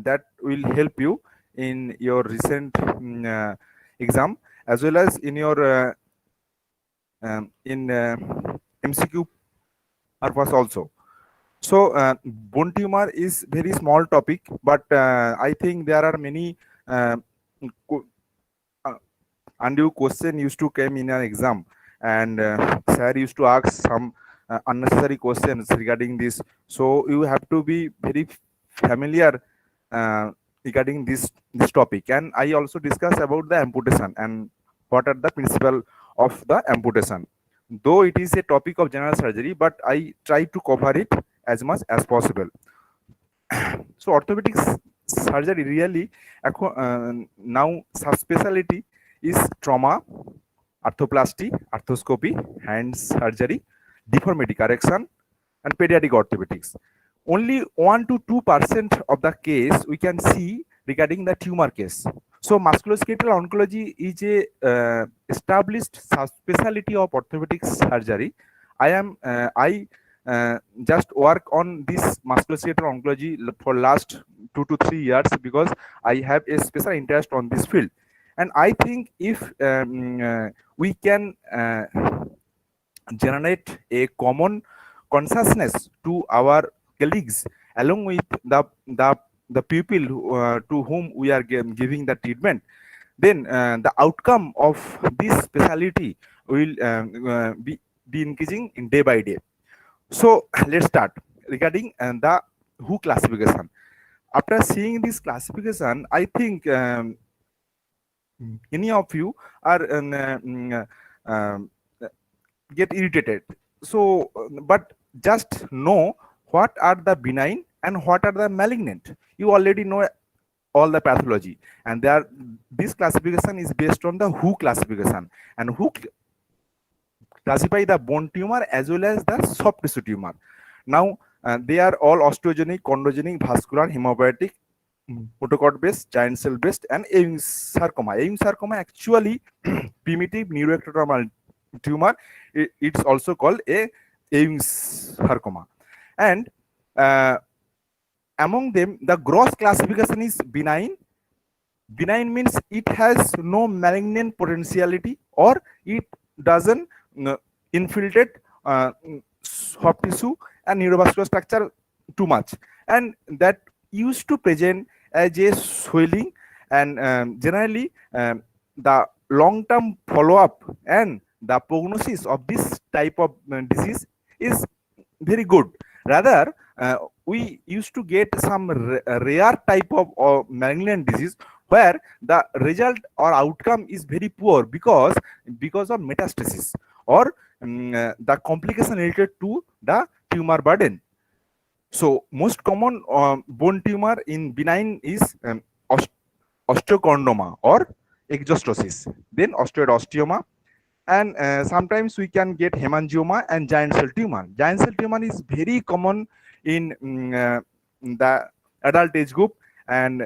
that will help you in your recent exam, as well as in your in MCQ purpose also. So bone tumor is very small topic, but I think there are many uh, co- uh, undue question used to come in an exam, and sir used to ask some unnecessary questions regarding this. So you have to be very familiar uh, regarding this topic. And I also discuss about the amputation and what are the principle of the amputation. Though it is a topic of general surgery, but I try to cover it as much as possible. So orthopedics surgery really now subspecialty is trauma, arthroplasty, arthroscopy, hand surgery, deformity correction, and pediatric orthopedics. Only 1 to 2% of the case we can see regarding the tumor case. So musculoskeletal oncology is a established subspecialty of orthopedic surgery. I just work on this musculoskeletal oncology for last 2 to 3 years because I have a special interest on this field. And I think if we can generate a common consciousness to our colleagues along with the people to whom we are giving the treatment, then the outcome of this specialty will be increasing in day by day. So let's start regarding the WHO classification. After seeing this classification, I think any of you are get irritated. So, but just know what are the benign and what are the malignant. You already know all the pathology, and this classification is based on the WHO classification, and WHO classify the bone tumor as well as the soft tissue tumor. Now they are all osteogenic, chondrogenic, vascular, hematopoietic, protocord based, giant cell based, and Ewing sarcoma. Ewing sarcoma actually primitive neuroectodermal tumor. It's also called a Ewing sarcoma. And among them, the gross classification is benign. Benign means it has no malignant potentiality, or it doesn't infiltrate soft tissue and neurovascular structure too much, and that used to present as a swelling. And generally the long-term follow-up and the prognosis of this type of disease is very good. Rather we used to get some rare type of malignant disease where the result or outcome is very poor because of metastasis or the complication related to the tumor burden. So most common bone tumor in benign is osteochondroma or exostosis, then osteoid osteoma, and sometimes we can get hemangioma and giant cell tumor. Giant cell tumor is very common in the adult age group, and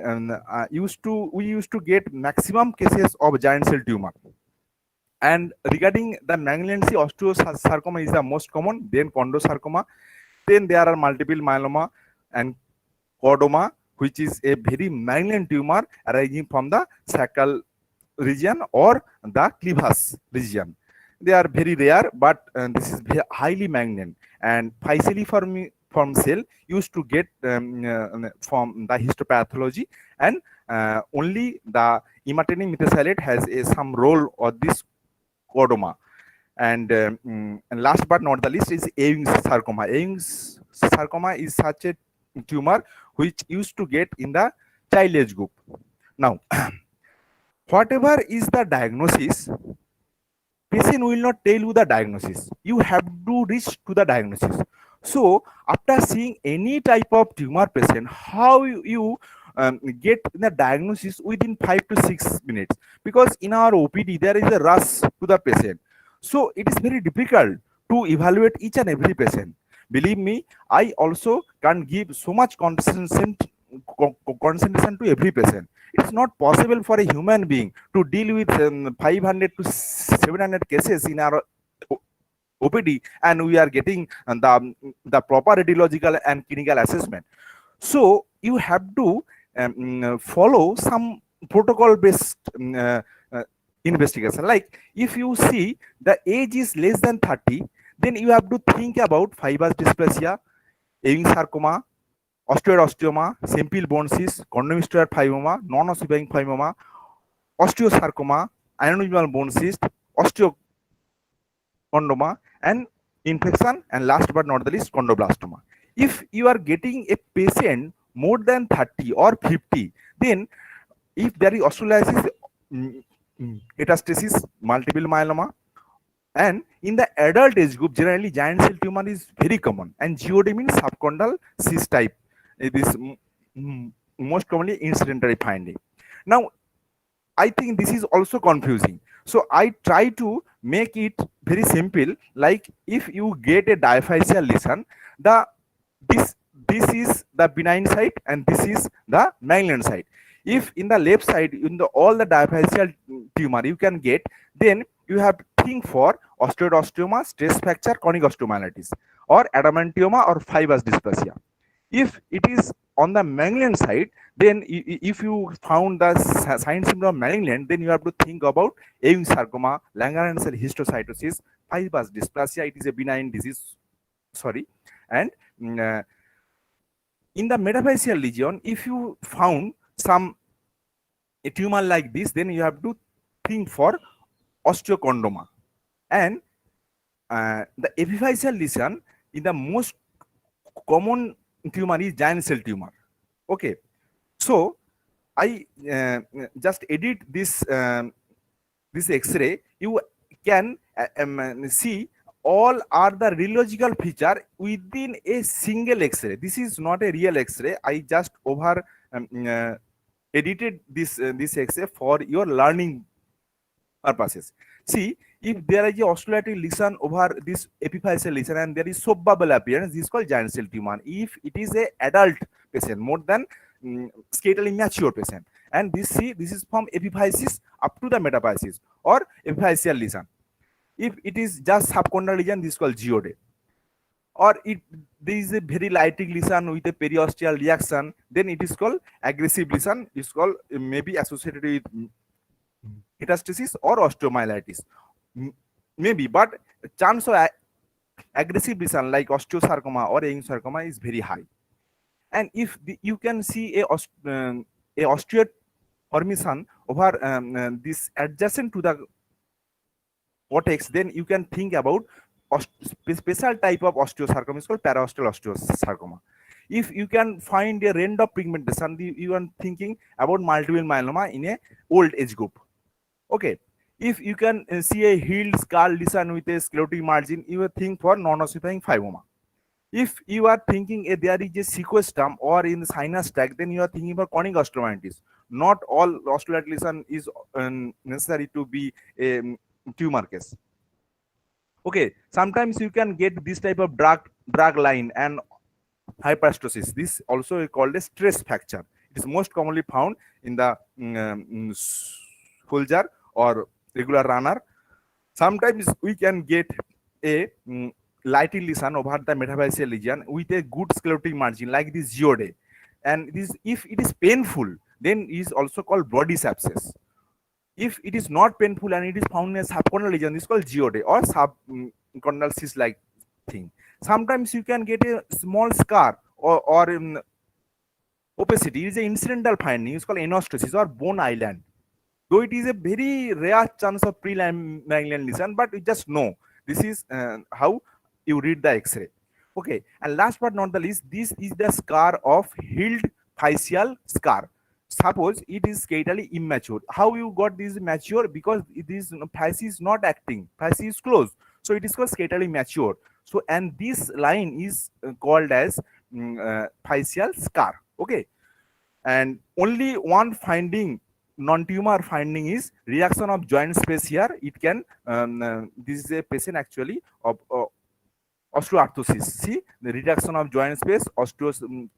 we used to get maximum cases of giant cell tumor. And regarding the malignancy, osteosarcoma is the most common, then chondrosarcoma, then there are multiple myeloma and chordoma, which is a very malignant tumor arising from the sacral region or the cleavage region. They are very rare, but this is highly malignant. And falciform cell used to get from the histopathology, and only the imatinib methacillate has some role of this chordoma. And last but not the least is Ewing sarcoma. Ewing sarcoma is such a tumor which used to get in the child age group. Now, whatever is the diagnosis, patient will not tell you the diagnosis. You have to reach to the diagnosis. So, after seeing any type of tumor patient, how you get the diagnosis within 5 to 6 minutes? Because in our OPD, there is a rush to the patient. So, it is very difficult to evaluate each and every patient. Believe me, I also can't give so much concentration to every patient. It's not possible for a human being to deal with 500 to 700 cases in our OPD, and we are getting the proper radiological and clinical assessment. So you have to follow some protocol based investigation. Like if you see the age is less than 30, then you have to think about fibrous dysplasia, Ewing sarcoma, osteoid osteoma, simple bone cyst, condominoid fibroma, non-ossifying fibroma, osteosarcoma, anonumal bone cyst, osteocondoma, and infection, and last but not the least, chondroblastoma. If you are getting a patient more than 30 or 50, then if there is osteolysis, metastasis, multiple myeloma, and in the adult age group, generally giant cell tumor is very common, and GOD means subchondral cyst type. It is most commonly incidentally finding. Now, I think this is also confusing. So I try to make it very simple. Like if you get a diaphyseal lesion, the this this is the benign side and this is the malignant side. If in the left side, in the all the diaphyseal tumor you can get, then you have to think for osteoid osteoma, stress fracture, chronic osteomyelitis, or adamantioma or fibrous dysplasia. If it is on the malignant side, then if you found the sign symptom of malignant, then you have to think about Ewing sarcoma, Langerhans cell histiocytosis, fibrous dysplasia. It is a benign disease. Sorry, and in the metaphyseal lesion, if you found some a tumor like this, then you have to think for osteochondroma. And the epiphyseal lesion in the most common tumor is giant cell tumor. Okay, so I just edit this this X-ray. You can see all are the radiological feature within a single X-ray. This is not a real X-ray. I just over edited this X-ray for your learning purposes. See, if there is a osteolytic lesion over this epiphyseal lesion and there is soap bubble appearance, this is called giant cell tumor. If it is a adult patient, more than skeletally mature patient, and this is from epiphysis up to the metaphysis or epiphyseal lesion. If it is just subchondral lesion, this is called GOD. Or it there is a very lytic lesion with a periosteal reaction, then it is called aggressive lesion. It is called maybe associated with metastasis or osteomyelitis. Maybe, but chance of aggressive lesion like osteosarcoma or Ewing sarcoma is very high. And if you can see a osteoid formation over this adjacent to the cortex, then you can think about special type of osteosarcoma is called paraosteal osteosarcoma. If you can find a range of pigmentation, you are thinking about multiple myeloma in a old age group. Okay, if you can see a healed scar lesion with a sclerotic margin, you will think for non-ossifying fibroma. If you are thinking there is a sequestrum or in the sinus tract, then you are thinking for chronic osteomyelitis. Not all osteolytic lesion is necessary to be a tumor case. Okay, sometimes you can get this type of drag line and hyperostosis. This also is called a stress fracture. It is most commonly found in the soldier or regular runner. Sometimes we can get a light lesion over the metaphyseal lesion with a good sclerotic margin like this GOD. And this, if it is painful, then it is also called Brodie's abscess. If it is not painful and it is found in a subchondral lesion, this is called GOD or subchondral cyst like thing. Sometimes you can get a small scar or opacity. It is an incidental finding. It's called enostosis or bone island. Though it is a very rare chance of pre-malignant lesion, but you just know this is how you read the X-ray. Okay, and last but not the least, this is the scar of healed physeal scar. Suppose it is skeletally immature. How you got this mature? Because this physis is not acting, physis is closed, so it is called skeletally mature. So, and this line is called as physeal scar. Okay, and only one finding, non-tumor finding, is reaction of joint space here. It can this is a patient actually of osteoarthrosis. See the reduction of joint space, osteophytes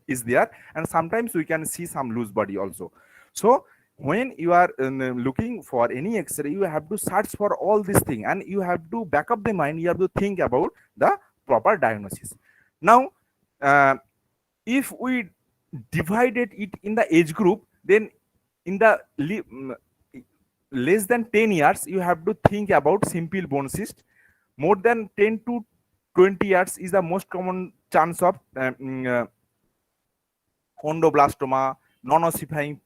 is there, and sometimes we can see some loose body also. So when you are looking for any X-ray, you have to search for all these things, and you have to back up the mind. You have to think about the proper diagnosis. Now, uh, if we divided it in the age group, then in the less than 10 years you have to think about simple bone cyst. More than 10 to 20 years is the most common chance of chondroblastoma, non-ossifying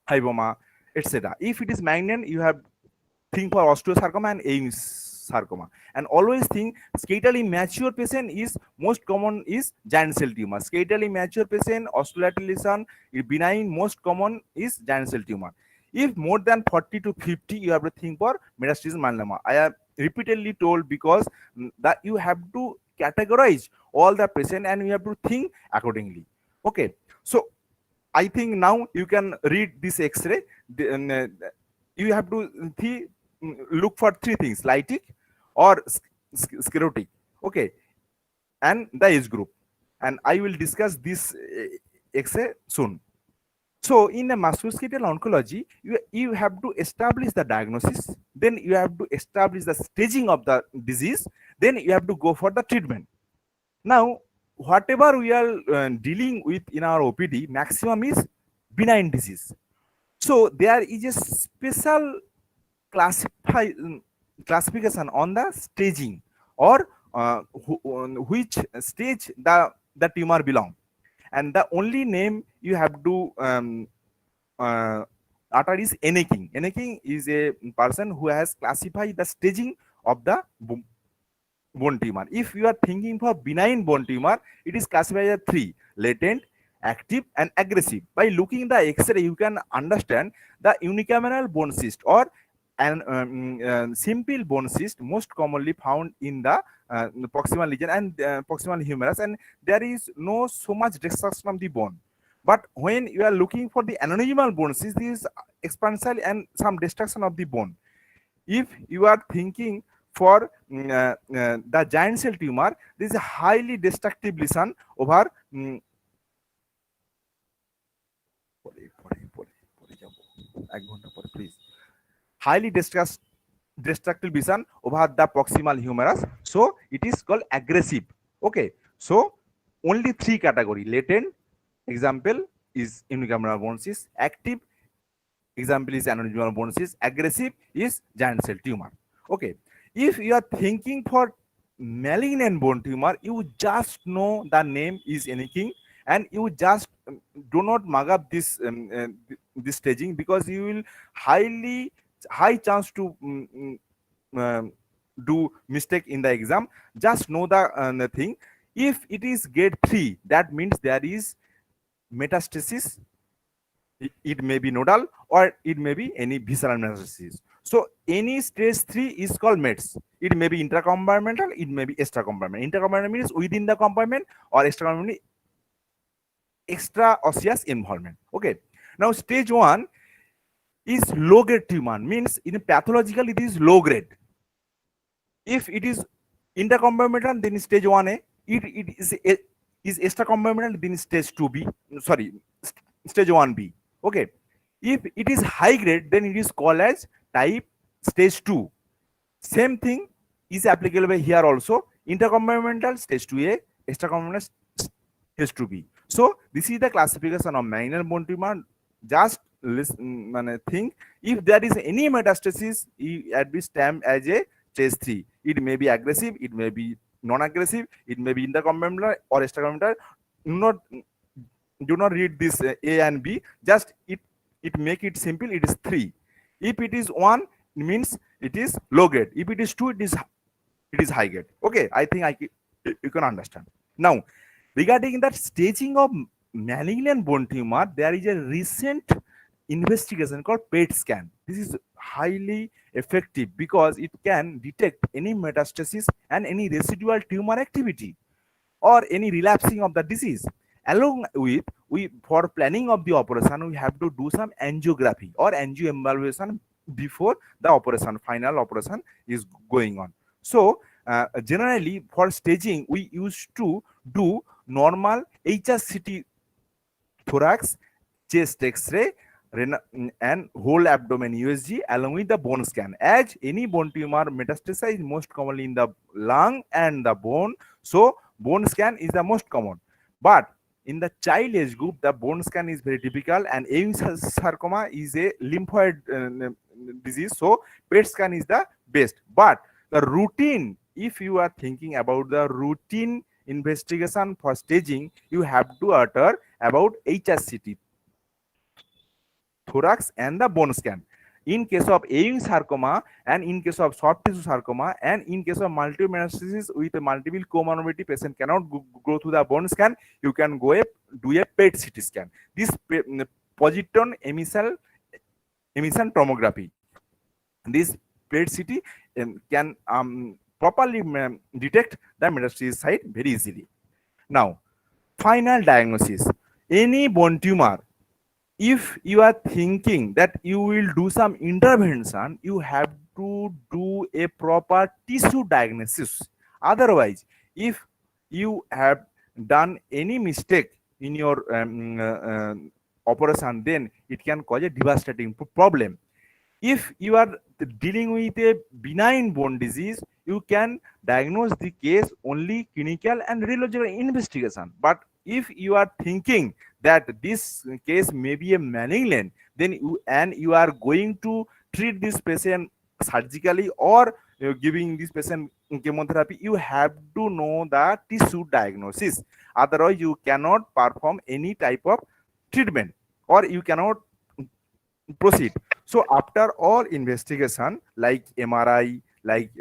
fibroma, etc. If it is malignant, you have think for osteosarcoma and Ames sarcoma. And always think scatally mature patient is most common is giant cell tumor. Scatally mature patient, osteolateral lesion, benign, most common is giant cell tumor. If more than 40 to 50, you have to think for metastasis melanoma. I have repeatedly told because that you have to categorize all the patient and you have to think accordingly. Okay, so I think now you can read this X-ray. You have to look for three things: lytic or sclerotic. Okay, and the age group. And I will discuss this X-ray soon. So in a musculoskeletal oncology, you have to establish the diagnosis, then you have to establish the staging of the disease, then you have to go for the treatment. Now, whatever we are dealing with in our OPD, maximum is benign disease. So there is a special classification on the staging or which stage the tumor belong, and the only name you have to utter is Eneking. Eneking is a person who has classified the staging of the bone tumor. If you are thinking for benign bone tumor, it is classified as three: latent, active, and aggressive. By looking the X-ray, you can understand the unicameral bone cyst or an simple bone cyst most commonly found in the proximal region and proximal humerus, and there is no so much destruction of the bone. But when you are looking for the aneurysmal bone cyst, this is expansile and some destruction of the bone. If you are thinking for the giant cell tumor, this is a highly destructive lesion over please, highly destructive lesion over the proximal humerus, so it is called aggressive. Okay, so only three category: latent, example is unicameral bone cyst; active, example is aneurysmal bone cyst; aggressive is giant cell tumor. Okay, if you are thinking for malignant bone tumor, you just know the name is anything, and you just do not mug up this staging, because you will high chance to do mistake in the exam. Just know the thing. If it is grade 3, that means there is metastasis. It may be nodal or it may be any visceral metastasis. So any stage 3 is called METS. It may be intracompartmental, it may be extracompartmental. Intracompartmental means within the compartment, or extracompartmental extra osseous involvement. Okay. Now stage 1 is low grade tumor, means in pathological it is low grade. If it is intercompartmental, then stage 1A. It is extracompartmental, then stage 2B. Sorry, stage 1B. Okay. If it is high grade, then it is called as type stage 2. Same thing is applicable here also. Intercompartmental stage 2A, extracompartmental stage 2B. So this is the classification of malignant bone tumor. Just listen, think if there is any metastasis, it be stamped as a stage 3. It may be aggressive, it may be non-aggressive, it may be intercompartmental or extracompartmental. Do not read this A and B. Just it make it simple. It is 3. If it is 1, it means it is low grade. If it is 2, it is high grade. Okay, I think you can understand. Now, regarding that staging of malignant bone tumor, there is a recent investigation called PET scan. This is highly effective because it can detect any metastasis and any residual tumor activity or any relapsing of the disease. Along with, for planning of the operation, we have to do some angiography or angioembolization before the operation, final operation is going on. So generally for staging, we used to do normal HRCT thorax, chest X-ray, and whole abdomen USG along with the bone scan. As any bone tumor metastasizes most commonly in the lung and the bone, so bone scan is the most common. But in the child age group, the bone scan is very difficult, and Ewing sarcoma is a lymphoid disease, so PET scan is the best. But the routine, if you are thinking about the routine investigation for staging, you have to utter about HSCT, thorax and the bone scan. In case of Ewing sarcoma, and in case of soft tissue sarcoma, and in case of multiple metastasis with a multiple comorbidity, patient cannot go through the bone scan, you can go do a PET CT scan. This positron emission tomography, this PET CT can properly detect the metastasis site very easily. Now, final diagnosis. Any bone tumor, if you are thinking that you will do some intervention, you have to do a proper tissue diagnosis. Otherwise, if you have done any mistake in your operation, then it can cause a devastating problem. If you are dealing with a benign bone disease, you can diagnose the case only clinical and radiological investigation. But if you are thinking that this case may be a malignant, then you are going to treat this patient surgically, or giving this patient chemotherapy, you have to know the tissue diagnosis. Otherwise, you cannot perform any type of treatment, or you cannot proceed. So after all investigation like MRI, like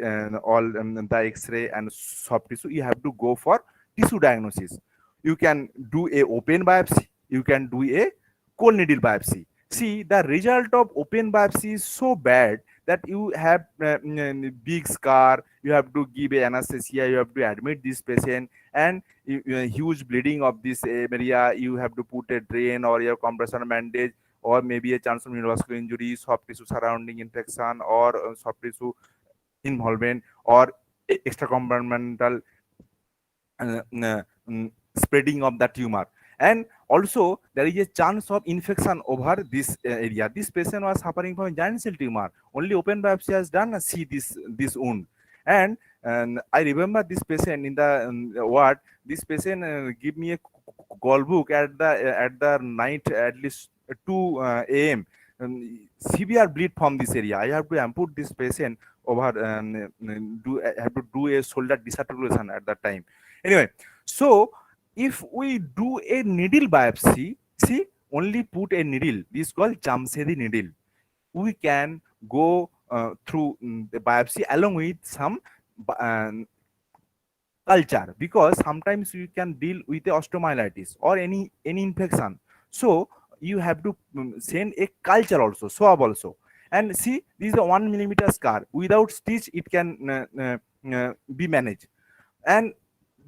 all the X-ray and soft tissue, you have to go for tissue diagnosis. You can do a open biopsy, you can do a cold needle biopsy. See, the result of open biopsy is so bad that you have big scar, you have to give a anesthesia, you have to admit this patient, and huge bleeding of this area, you have to put a drain or your compression bandage, or maybe a chance of neurovascular injury, soft tissue surrounding infection, or soft tissue involvement, or extracompartmental spreading of the tumor. And also there is a chance of infection over this area. This patient was suffering from a giant cell tumor, only open biopsy has done see this wound. And I remember this patient in the ward. This patient give me a call book at the night at least 2 a.m. Severe bleed from this area. I have to ampute this patient over have to do a shoulder disarticulation at that time. Anyway, so if we do a needle biopsy, see, only put a needle, this is called Jamshedi needle. We can go through the biopsy along with some culture, because sometimes you can deal with the osteomyelitis or any infection. So you have to send a culture also, swab also. And see, this is a 1 millimeter scar. Without stitch, it can be managed. And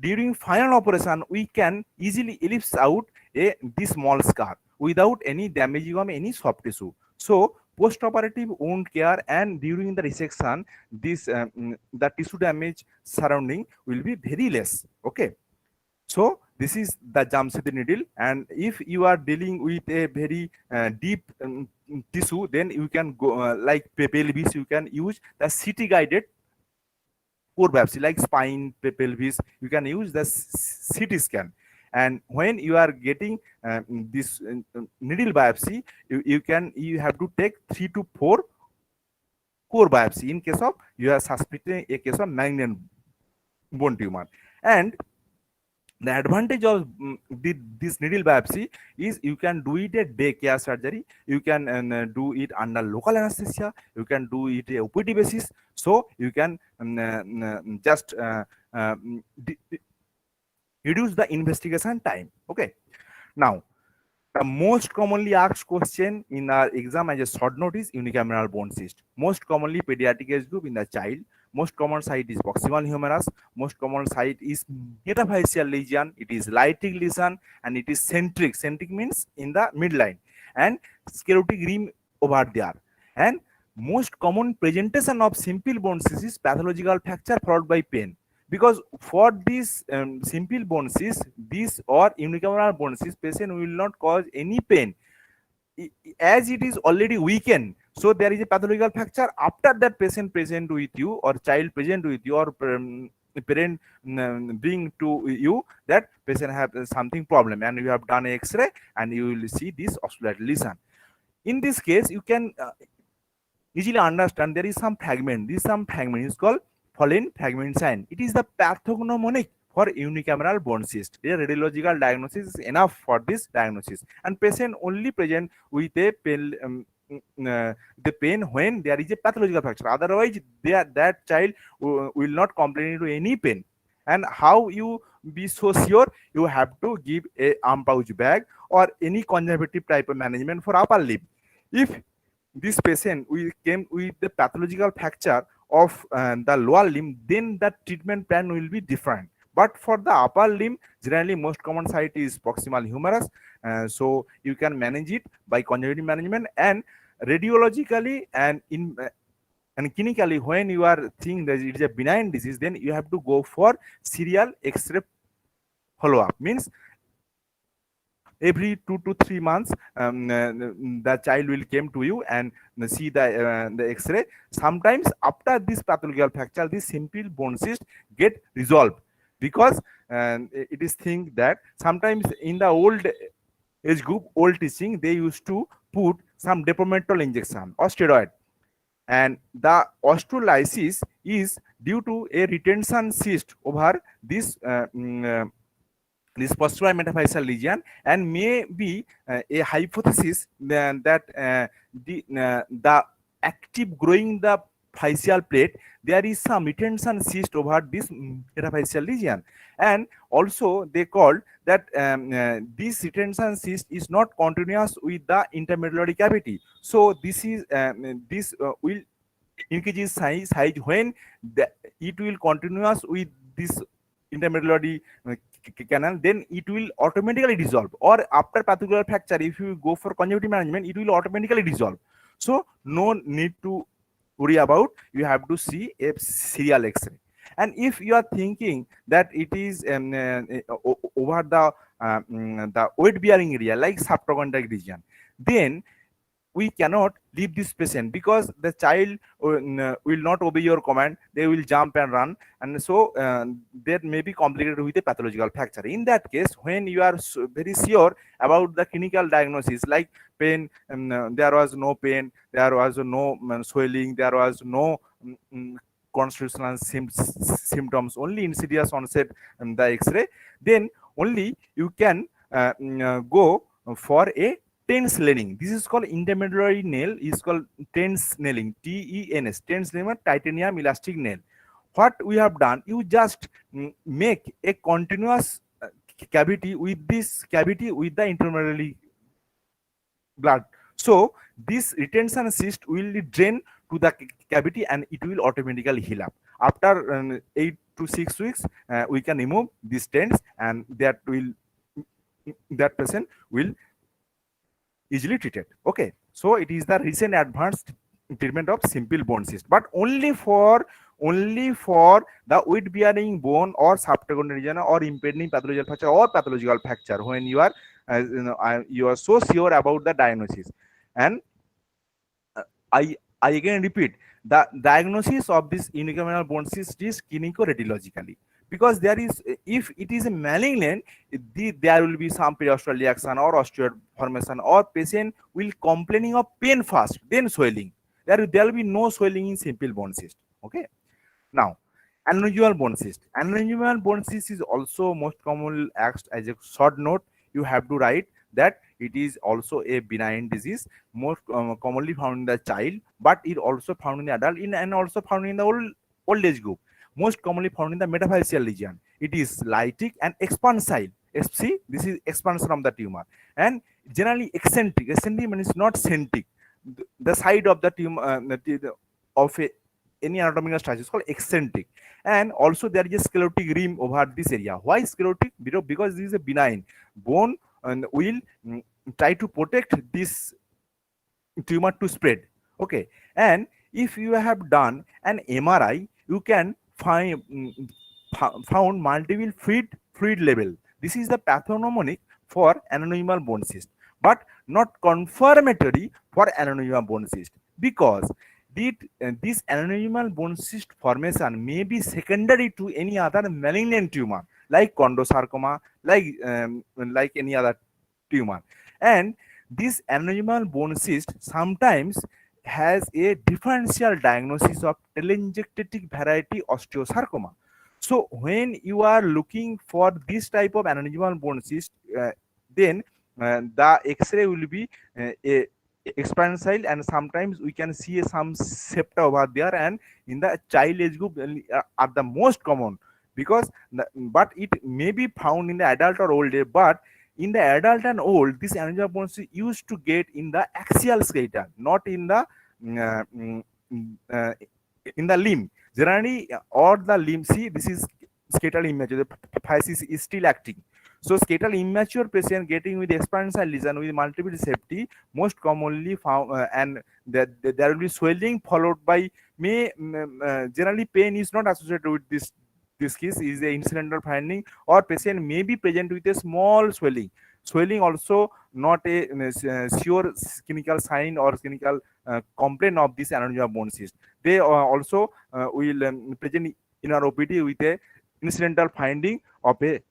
during final operation, we can easily ellipse out this small scar without any damaging of any soft tissue. So post-operative wound care and during the resection, this the tissue damage surrounding will be very less. Okay, so this is the Jamshedi needle, and if you are dealing with a very deep tissue, then you can go like pelvis, you can use the CT guided core biopsy, like spine, pelvis, you can use the CT scan. And when you are getting this needle biopsy, you have to take 3 to 4 core biopsy in case of you are suspecting a case of malignant bone tumor. And the advantage of this needle biopsy is you can do it a day care surgery, you can do it under local anesthesia, you can do it a OPD basis, so you can just reduce the investigation time. Okay, now the most commonly asked question in our exam as a short note is unicameral bone cyst. Most commonly pediatric age group in the child. Most common site is proximal humerus. Most common site is metaphyseal lesion. It is lytic lesion and it is centric. Centric means in the midline, and sclerotic rim over there. And most common presentation of simple bone cyst is pathological fracture followed by pain. Because for this simple bone cyst, this or unicameral bone cyst, patient will not cause any pain as it is already weakened. So there is a pathological fracture. After that patient present with you or child present with you or parent bring to you that patient have something problem, and you have done X-ray and you will see this osteolyte lesion. In this case, you can easily understand there is some fragment. This some fragment is called fallen fragment sign. It is the pathognomonic for unicameral bone cyst. A radiological diagnosis is enough for this diagnosis, and patient only present with a pain, the pain when there is a pathological fracture. Otherwise, that child will not complain to any pain. And how you be so sure? You have to give a arm pouch bag or any conservative type of management for upper lip. If this patient we came with the pathological fracture of the lower limb, then the treatment plan will be different. But for the upper limb, generally most common site is proximal humerus, so you can manage it by conservative management. And radiologically and in and clinically, when you are thinking that it is a benign disease, then you have to go for serial X-ray follow-up. Means every 2 to 3 months the child will come to you and see the X-ray. Sometimes after this pathological fracture, this simple bone cyst get resolved, because it is think that sometimes in the old age group, old teaching, they used to put some deprimental injection or steroid, and the osteolysis is due to a retention cyst over this posterior metaphyseal region, and may be a hypothesis that the active growing the physeal plate, there is some retention cyst over this metaphyseal region. And also they called that this retention cyst is not continuous with the intermedullary cavity, so this will increase size when it will continuous with this intermedullary canal, then it will automatically dissolve. Or after pathological fracture, if you go for conservative management, it will automatically dissolve. So no need to worry about. You have to see a serial X-ray. And if you are thinking that it is over the weight bearing area like subchondrial region, then we cannot leave this patient, because the child will not obey your command. They will jump and run, and so that may be complicated with a pathological fracture. In that case, when you are very sure about the clinical diagnosis, like pain, there was no pain, there was no swelling, there was no constitutional symptoms, only insidious onset the X-ray, then only you can go for a TENS nailing. This is called intermedullary nail, is called TENS nailing, TENS, TENS nailing, titanium elastic nail. What we have done, you just make a continuous cavity with this cavity with the intermedullary blood. So this retention cyst will drain to the cavity and it will automatically heal up. After 8 to 6 weeks, we can remove these stents, and that person will easily treated. Okay, so it is the recent advanced treatment of simple bone cyst, but only for the weight bearing bone or subchondral region or impending pathological fracture or pathological fracture, when you are you are so sure about the diagnosis. And I again repeat, the diagnosis of this unicameral bone cyst is clinico-radiologically, because there is, if it is a malignant, there will be some periosteal reaction or osteoid formation, or patient will complaining of pain first, then swelling. There will be no swelling in simple bone cyst. Okay. Now, aneurysmal bone cyst. Aneurysmal bone cyst is also most commonly asked as a short note. You have to write that it is also a benign disease, most commonly found in the child, but it also found in the adult, and also found in the old age group. Most commonly found in the metaphyseal region. It is lytic and expansile. See, this is expansion of the tumor, and generally eccentric. Eccentric means not centric. The side of the tumor of any anatomical structure is called eccentric. And also there is a sclerotic rim over this area. Why sclerotic? Because this is a benign bone and will try to protect this tumor to spread. Okay, and if you have done an MRI, you can found multiple fluid level. This is the pathognomonic for aneurysmal bone cyst, but not confirmatory for aneurysmal bone cyst, because This aneurysmal bone cyst formation may be secondary to any other malignant tumor like chondrosarcoma, like any other tumor. And this aneurysmal bone cyst sometimes has a differential diagnosis of telangiectatic variety osteosarcoma. So when you are looking for this type of aneurysmal bone cyst, then the X-ray will be a expansile, and sometimes we can see some septa over there, and in the child age group are the most common, because but it may be found in the adult or old age. But in the adult and old, this aneurysmal bone cyst used to get in the axial skeleton, not in the uh, mm, uh, in the limb generally, or the limb. See, this is skeletal immature, the physis is still acting. So skeletal immature patient getting with expansile lesion with multiple safety most commonly found, and there will be swelling followed by generally pain is not associated with this case, is a incidental finding, or patient may be present with a small swelling also not a sure clinical sign or clinical complaint of this aneurysmal bone cyst. They also will present in our OPD with a incidental finding of a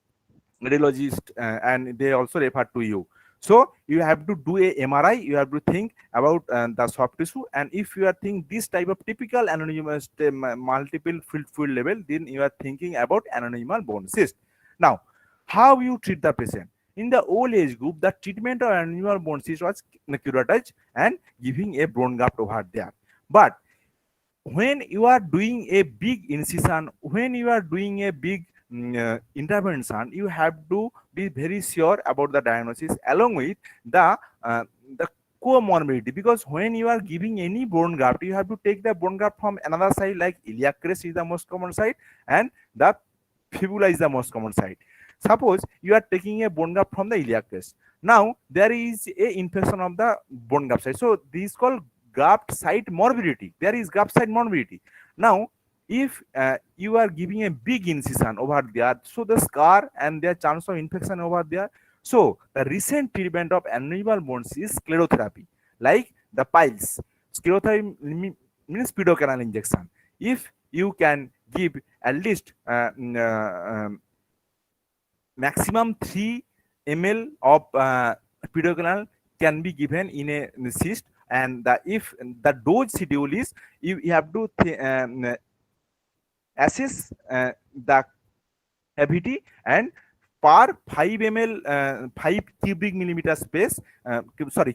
radiologist, and they also refer to you. So you have to do a MRI, you have to think about the soft tissue, and if you are thinking this type of typical aneurysmal multiple field level, then you are thinking about aneurysmal bone cyst. Now, how you treat the patient? In the old age group, the treatment of aneurysmal bone cyst was curettage and giving a bone graft over there. But when you are doing a big incision, when you are doing a big intervention, you have to be very sure about the diagnosis along with the comorbidity, because when you are giving any bone graft, you have to take the bone graft from another side, like iliac crest is the most common side, and the fibula is the most common side. Suppose you are taking a bone graft from the iliac crest, now there is a infection of the bone graft side, so this is called graft site morbidity. There is graft site morbidity. Now, if you are giving a big incision over there, so the scar and their chance of infection over there. So the recent treatment of aneurysmal bones is sclerotherapy, like the piles. Sclerotherapy means pedocanal injection. If you can give at least maximum 3 ml of pedocanal can be given in a cyst, and if the dose schedule is, you have to assess the cavity, and per 5 ml 5 cubic millimeter space,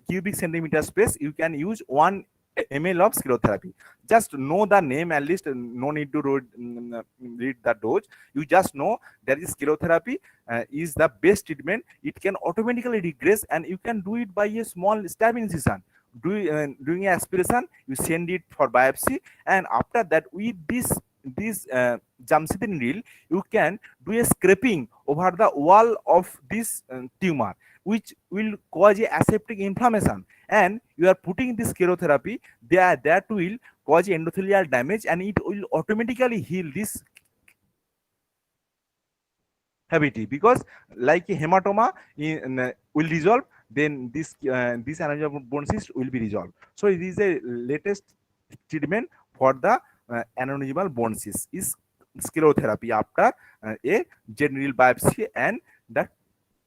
cubic centimeter space, you can use 1 ml of sclerotherapy. Just know the name, at least no need to read the dose. You just know there is sclerotherapy is the best treatment. It can automatically regress, and you can do it by a small stab incision. Doing aspiration, you send it for biopsy, and after that, with this Jamshidi needle, you can do a scraping over the wall of this tumor, which will cause a aseptic inflammation, and you are putting this sclerotherapy there, that will cause endothelial damage, and it will automatically heal this cavity, because like a hematoma will resolve, then this aneurysmal bone cyst will be resolved. So it is a latest treatment for the aneurysmal bone cyst is sclerotherapy after a general biopsy, and the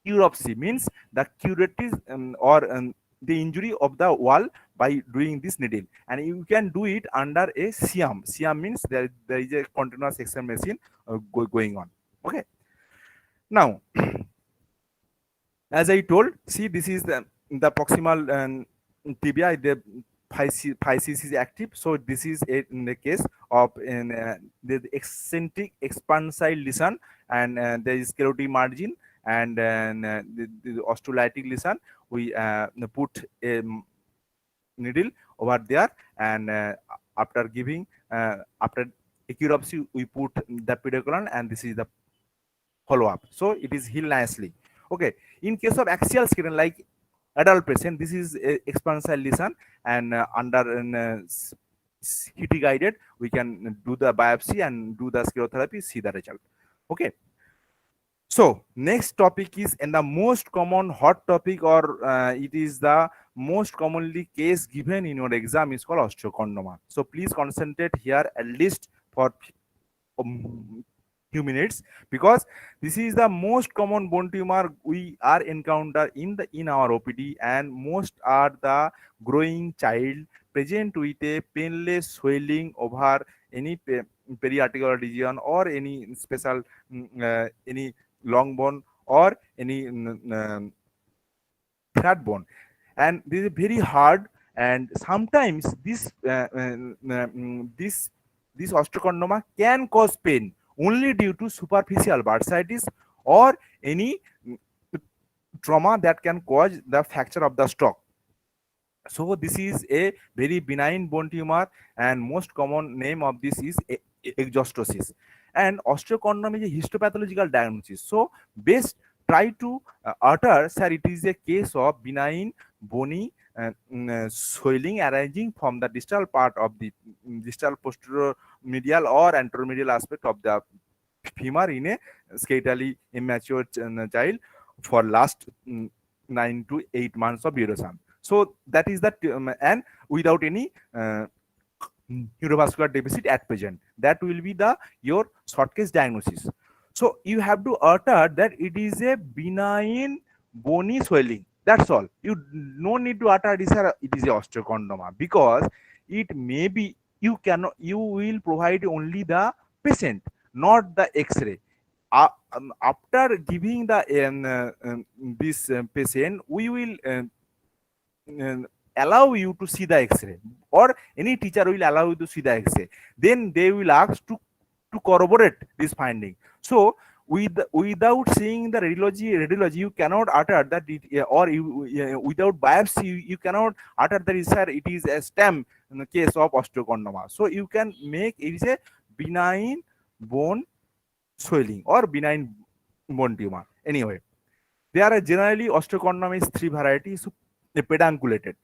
curopsy means the curative the injury of the wall by doing this needle, and you can do it under a CM. CM means there is a continuous examination going on. Okay. Now, as I told, see, this is the proximal tibia, the physis is active. So this is in the case of the eccentric expansile lesion, and there is sclerotic margin, and the osteolytic lesion. We put a needle over there, and after giving after acropsy, we put the pedicellin, and this is the follow up. So it is healed nicely. Okay. In case of axial skeleton, like adult patient, this is a expansile lesion, and under CT guided, we can do the biopsy and do the sclerotherapy, see the result. Okay. So next topic is, and the most common hot topic, or it is the most commonly case given in your exam is called osteochondroma. So please concentrate here at least for few minutes, because this is the most common bone tumor we are encounter in our OPD, and most are the growing child present with a painless swelling over any periarticular region or any special any long bone or any fat bone, and this is very hard. And sometimes this osteochondroma can cause pain only due to superficial bursitis or any trauma that can cause the fracture of the stalk. So this is a very benign bone tumor, and most common name of this is exostosis. And osteochondroma is a histopathological diagnosis. So best try to utter, sir, it is a case of benign bony swelling arising from the distal part of the distal posterior medial or anteromedial aspect of the femur in a skeletally immature child for last 9 to 8 months of duration. So that is that, and without any neurovascular deficit at present. That will be the your short case diagnosis. So you have to utter that it is a benign bony swelling. That's all. You no need to utter this. It is a osteochondroma, because it may be you cannot. You will provide only the patient, not the X-ray. After giving the this patient, we will allow you to see the X-ray, or any teacher will allow you to see the X-ray. Then they will ask to corroborate this finding. So without seeing the radiology, you cannot utter that it, or you, without biopsy, you cannot utter that sir, it is a stem in the case of osteochondroma. So you can make it is a benign bone swelling or benign bone tumor. Anyway, there are generally osteochondroma is three varieties. So pedunculated,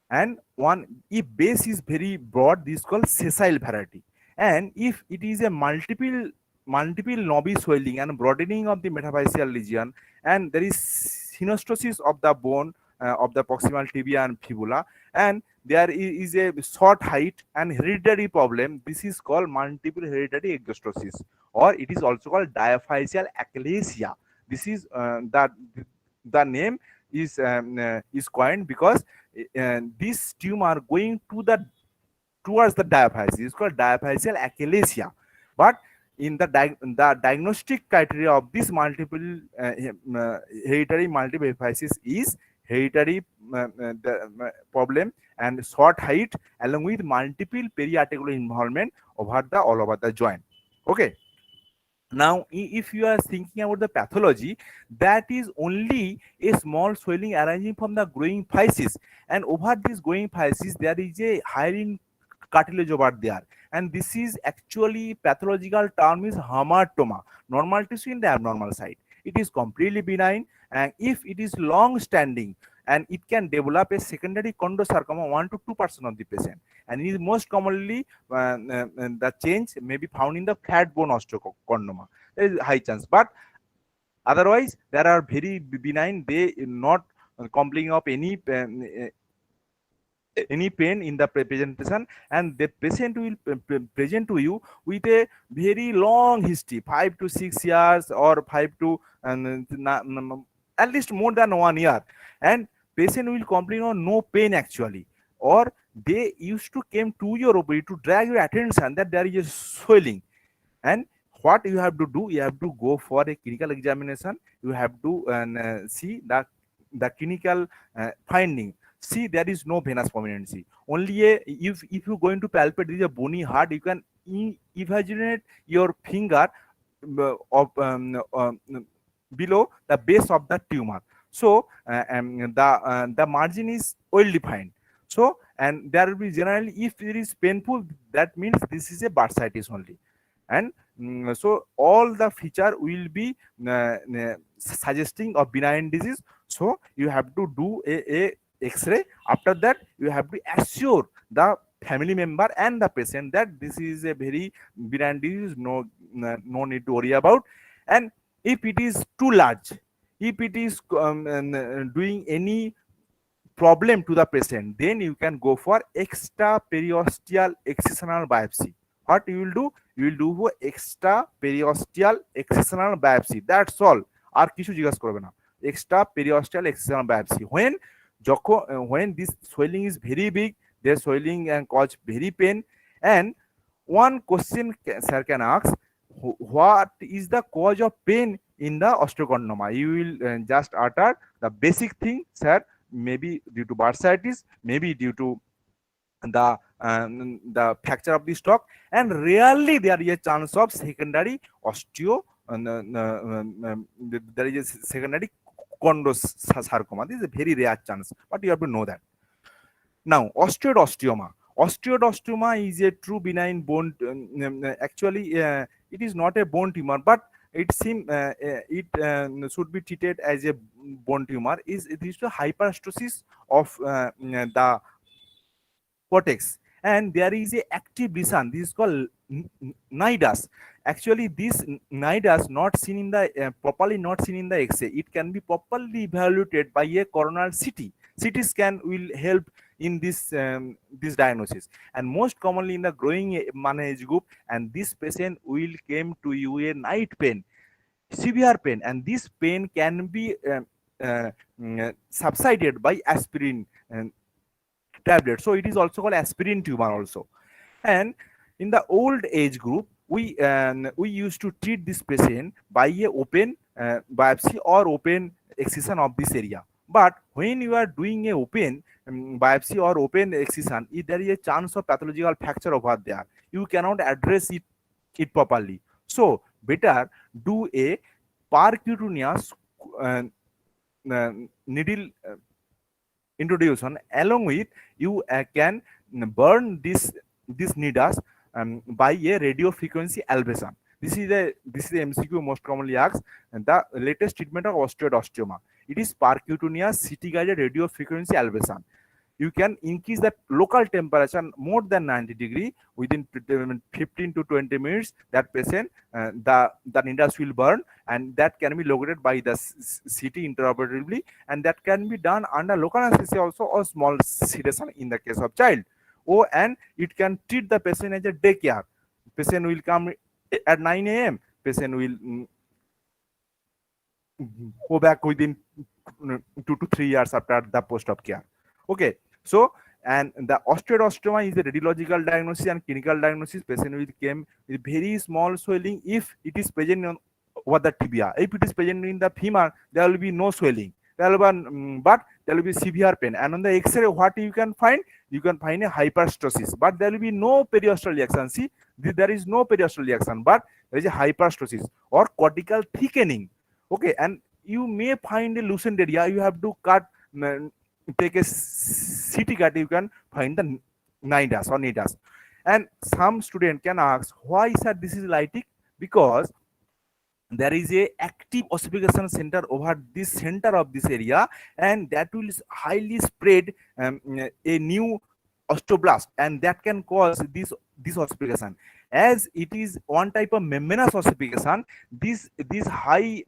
and one if base is very broad, this is called sessile variety. And if it is a multiple knobby swelling and broadening of the metaphyseal region, and there is synostosis of the bone of the proximal tibia and fibula, and there is a short height and hereditary problem, this is called multiple hereditary exostosis, or it is also called diaphyseal achalasia. This is the name is coined because this tumor going to the towards the diaphysis is called diaphyseal achalasia. But in the diagnostic criteria of this multiple hereditary multiple epiphysis is hereditary problem and short height along with multiple periarticular involvement over the all over the joint. Okay. Now, if you are thinking about the pathology, that is only a small swelling arising from the growing physis, and over this growing physis, there is a hyaline cartilage over there, and this is actually pathological term is hamartoma, normal tissue in the abnormal side. It is completely benign, and if it is long standing, and it can develop a secondary chondrosarcoma 1 to 2% of the patient, and it is most commonly the change may be found in the fat bone osteochondroma. There is high chance, but otherwise there are very benign. They not complaining of any pain in the presentation, and the patient will present to you with a very long history, 5 to 6 years or 5 to at least more than 1 year, and patient will complain of no pain actually, or they used to came to your OPD to drag your attention that there is a swelling. And what you have to do, you have to go for a clinical examination. You have to see the clinical finding. See, there is no venous permanency. Only a if you going to palpate, there is a bony heart. You can evaluate your finger of below the base of the tumor. So the margin is well defined. So, and there will be generally, if it is painful, that means this is a bursitis only. And so all the feature will be suggesting of benign disease. So you have to do a X-ray. After that, you have to assure the family member and the patient that this is a very benign disease, no need to worry about. And if it is too large, if it is doing any problem to the patient, then you can go for extra periosteal excisional biopsy. What you will do? You will do extra periosteal excisional biopsy. That's all. আর কিছু জিজ্ঞাসা করবে না। Extra periosteal excisional biopsy. When this swelling is very big, the swelling and cause very pain. And one question sir can ask, what is the cause of pain in the osteochondroma? You will just utter the basic thing, sir. Maybe due to bursitis, maybe due to the fracture of the stalk, and rarely there is a chance of secondary osteo. There is a secondary chondrosarcoma. This is a very rare chance, but you have to know that. Now, osteoid osteoma. Osteoid osteoma is a true benign bone. Actually, it is not a bone tumor, but it should be treated as a bone tumor. It is the hyperostosis of the cortex, and there is a active lesion. This is called nidus. Actually, this nidus not seen in the properly not seen in the X-ray. It can be properly evaluated by a coronal CT. CT scan will help in this diagnosis, and most commonly in the growing age group. And this patient will came to you a night pain, severe pain, and this pain can be subsided by aspirin tablet. So it is also called aspirin tumor also. And in the old age group, we used to treat this patient by a open biopsy or open excision of this area. But when you are doing a open biopsy or open excision, if there is a chance of pathological fracture over there, you cannot address it properly. So better do a percutaneous needle introduction. Along with you can burn this nidus by a radio frequency ablation. This is the MCQ most commonly asked. And the latest treatment of osteoid osteoma, it is percutaneous CT guided radio frequency ablation. You can increase the local temperature more than 90 degree within 15 to 20 minutes. That patient, the nidus will burn, and that can be located by the CT intraoperatively, and that can be done under local anesthesia also, or small sedation in the case of child. Oh, and it can treat the patient as a daycare. Patient will come at 9 a.m. Patient will go back within 2 to 3 years after the post-op care. Okay, so and the osteoid osteoma is a radiological diagnosis and clinical diagnosis. Patient will come with very small swelling if it is present over the tibia. If it is present in the femur, there will be no swelling. There will be, but there will be severe pain. And on the X-ray, what you can find? You can find a hyperostosis, but there will be no periosteal reaction. See, there is no periosteal reaction, but there is a hyperostosis or cortical thickening. Okay, and you may find a loosened area. You have to cut. Take a CT cut, you can find the nidus or nidus. And some student can ask, why sir this is lytic? Because there is a active ossification center over this center of this area, and that will highly spread a new osteoblast, and that can cause this ossification. As it is one type of membranous ossification, this high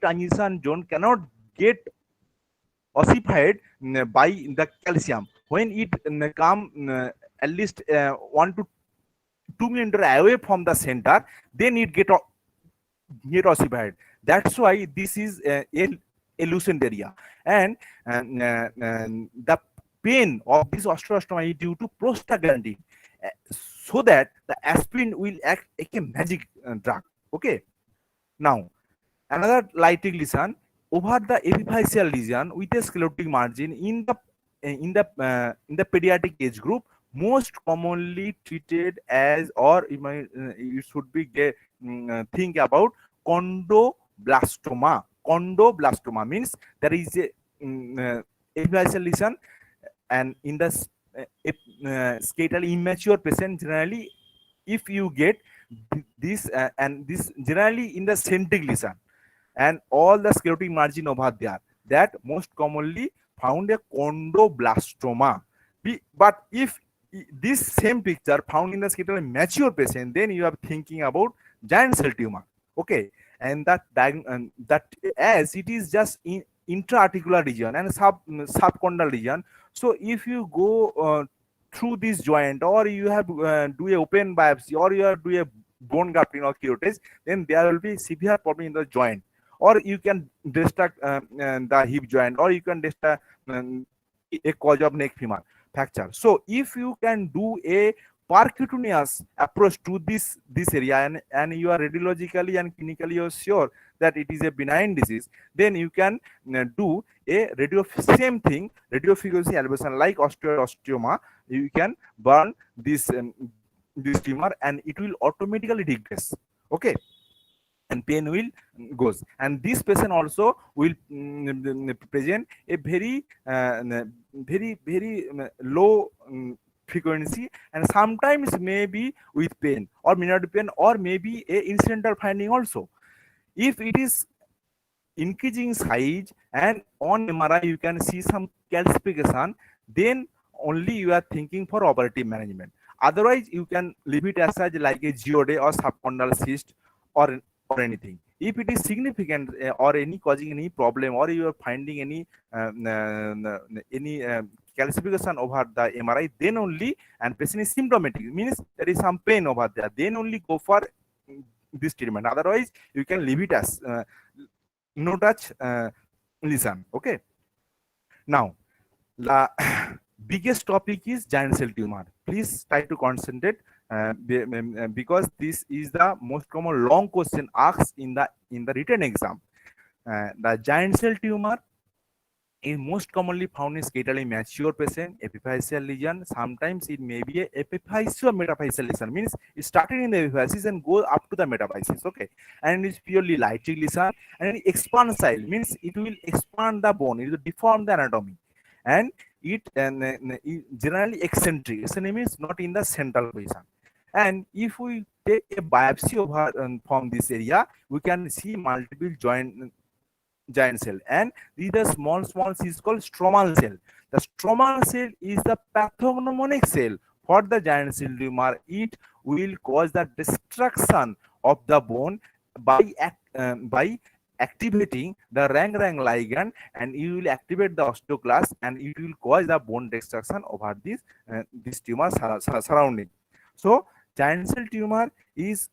transition zone cannot get ossified by the calcium. When it come at least 1 to 2 millimeter away from the center, then it get ossified. That's why this is a loosened area, and the pain of this osteostoma is due to prostaglandin, so that the aspirin will act like a magic drug. Okay, now another lytic lesion over the epiphyseal lesion with a sclerotic margin in the pediatric age group, most commonly treated as, or you should be think about chondroblastoma. Chondroblastoma means there is a epiphyseal lesion, and in the skeletal immature patient, generally if you get this and this generally in the centric lesion and all the sclerotic margin over there, that most commonly found a chondroblastoma. But if this same picture found in the skeletal mature patient, then you are thinking about giant cell tumor. Okay, and that as it is just intra-articular region and subchondral region. So if you go through this joint, or you have do a open biopsy, or you have do a bone grafting or curettage, then there will be severe problem in the joint, or you can destruct the hip joint, or you can destruct a cause of neck femur fracture. So if you can do a percutaneous approach to this area, and you are radiologically and clinically you're sure that it is a benign disease, then you can do a same thing, radio frequency elevation like osteoma. You can burn this tumor and it will automatically regress. Okay, and pain will goes, and this patient also will present a very low frequency, and sometimes maybe with pain or minor pain, or maybe a incidental finding also. If it is increasing size and on MRI you can see some calcification, then only you are thinking for operative management. Otherwise you can leave it as such, like a geode or subchondral cyst, or anything. If it is significant or any causing any problem, or you are finding any calcification over the MRI, then only, and patient is symptomatic, means there is some pain over there, then only go for this treatment. Otherwise you can leave it as no touch lesion. Okay, now the biggest topic is giant cell tumor. Please try to concentrate because this is the most common long question asked in the written exam. The giant cell tumor is most commonly found in skeletally mature patient, epiphyseal lesion. Sometimes it may be a epiphyseal metaphyseal lesion, means it started in the epiphysis and go up to the metaphysis. Okay, and it's purely lytic lesion, and expansile means it will expand the bone, it will deform the anatomy, and it generally eccentric. Eccentric means not in the central position. And if we take a biopsy over from this area, we can see multiple giant cell, and these are small cells called stromal cell. The stromal cell is the pathognomonic cell for the giant cell tumor. It will cause the destruction of the bone by activating the Rang-Rang ligand, and you will activate the osteoclast, and it will cause the bone destruction over this tumor surrounding. So giant cell tumor is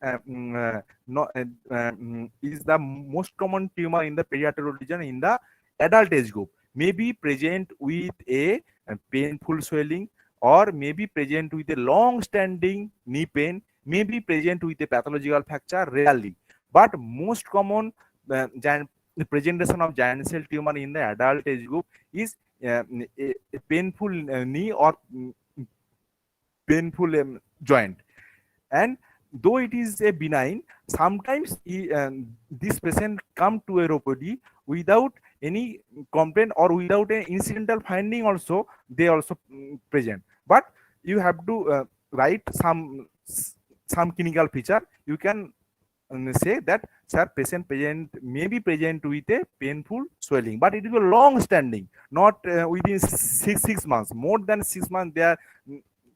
is the most common tumor in the periarterial region in the adult age group. May be present with a painful swelling, or may be present with a long-standing knee pain, may be present with a pathological fracture rarely. But most common presentation of giant cell tumor in the adult age group is a painful knee or painful joint. And though it is a benign, sometimes this patient come to a ROPD without any complaint or without an incidental finding also, they also present. But you have to write some clinical feature. You can say that sir, patient may be present with a painful swelling, but it is a long standing, not within six months. More than 6 months there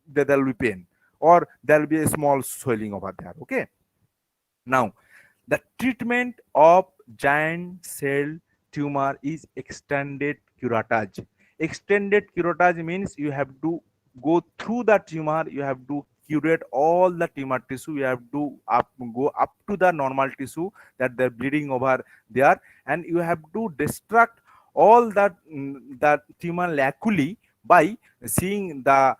will be pain, or there will be a small swelling over there. Okay, now the treatment of giant cell tumor is extended curettage. Extended curettage means you have to go through the tumor, you have to curate all the tumor tissue, you have to go up to the normal tissue that they're bleeding over there, and you have to destruct all that tumor locally by seeing the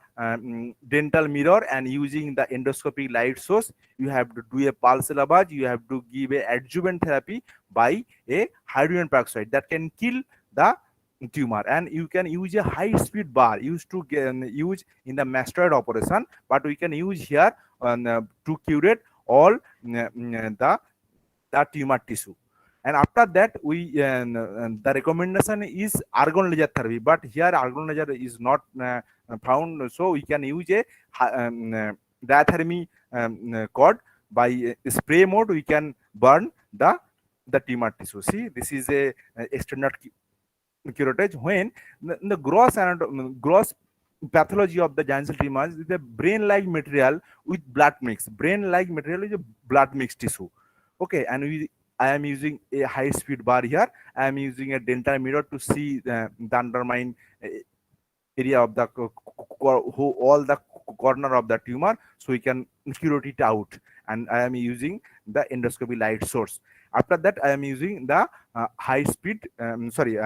dental mirror and using the endoscopic light source. You have to do a pulse lavage, you have to give a adjuvant therapy by a hydrogen peroxide that can kill the tumor, and you can use a high speed bar used to use in the mastoid operation, but we can use here to curate all the tumor tissue. And after that we the recommendation is argon laser therapy, but here argon laser is not found, so we can use a diathermy cord. By spray mode we can burn the tumor tissue. See, this is a extended curettage. When the gross pathology of the giant cell tumor is the brain-like material with blood mix. Brain-like material is a blood mixed tissue. Okay, and I am using a high speed bar here. I am using a dental mirror to see the undermine area of the all the corner of the tumor, so we can curate it out. And I am using the endoscopy light source. After that, I am using the high speed sorry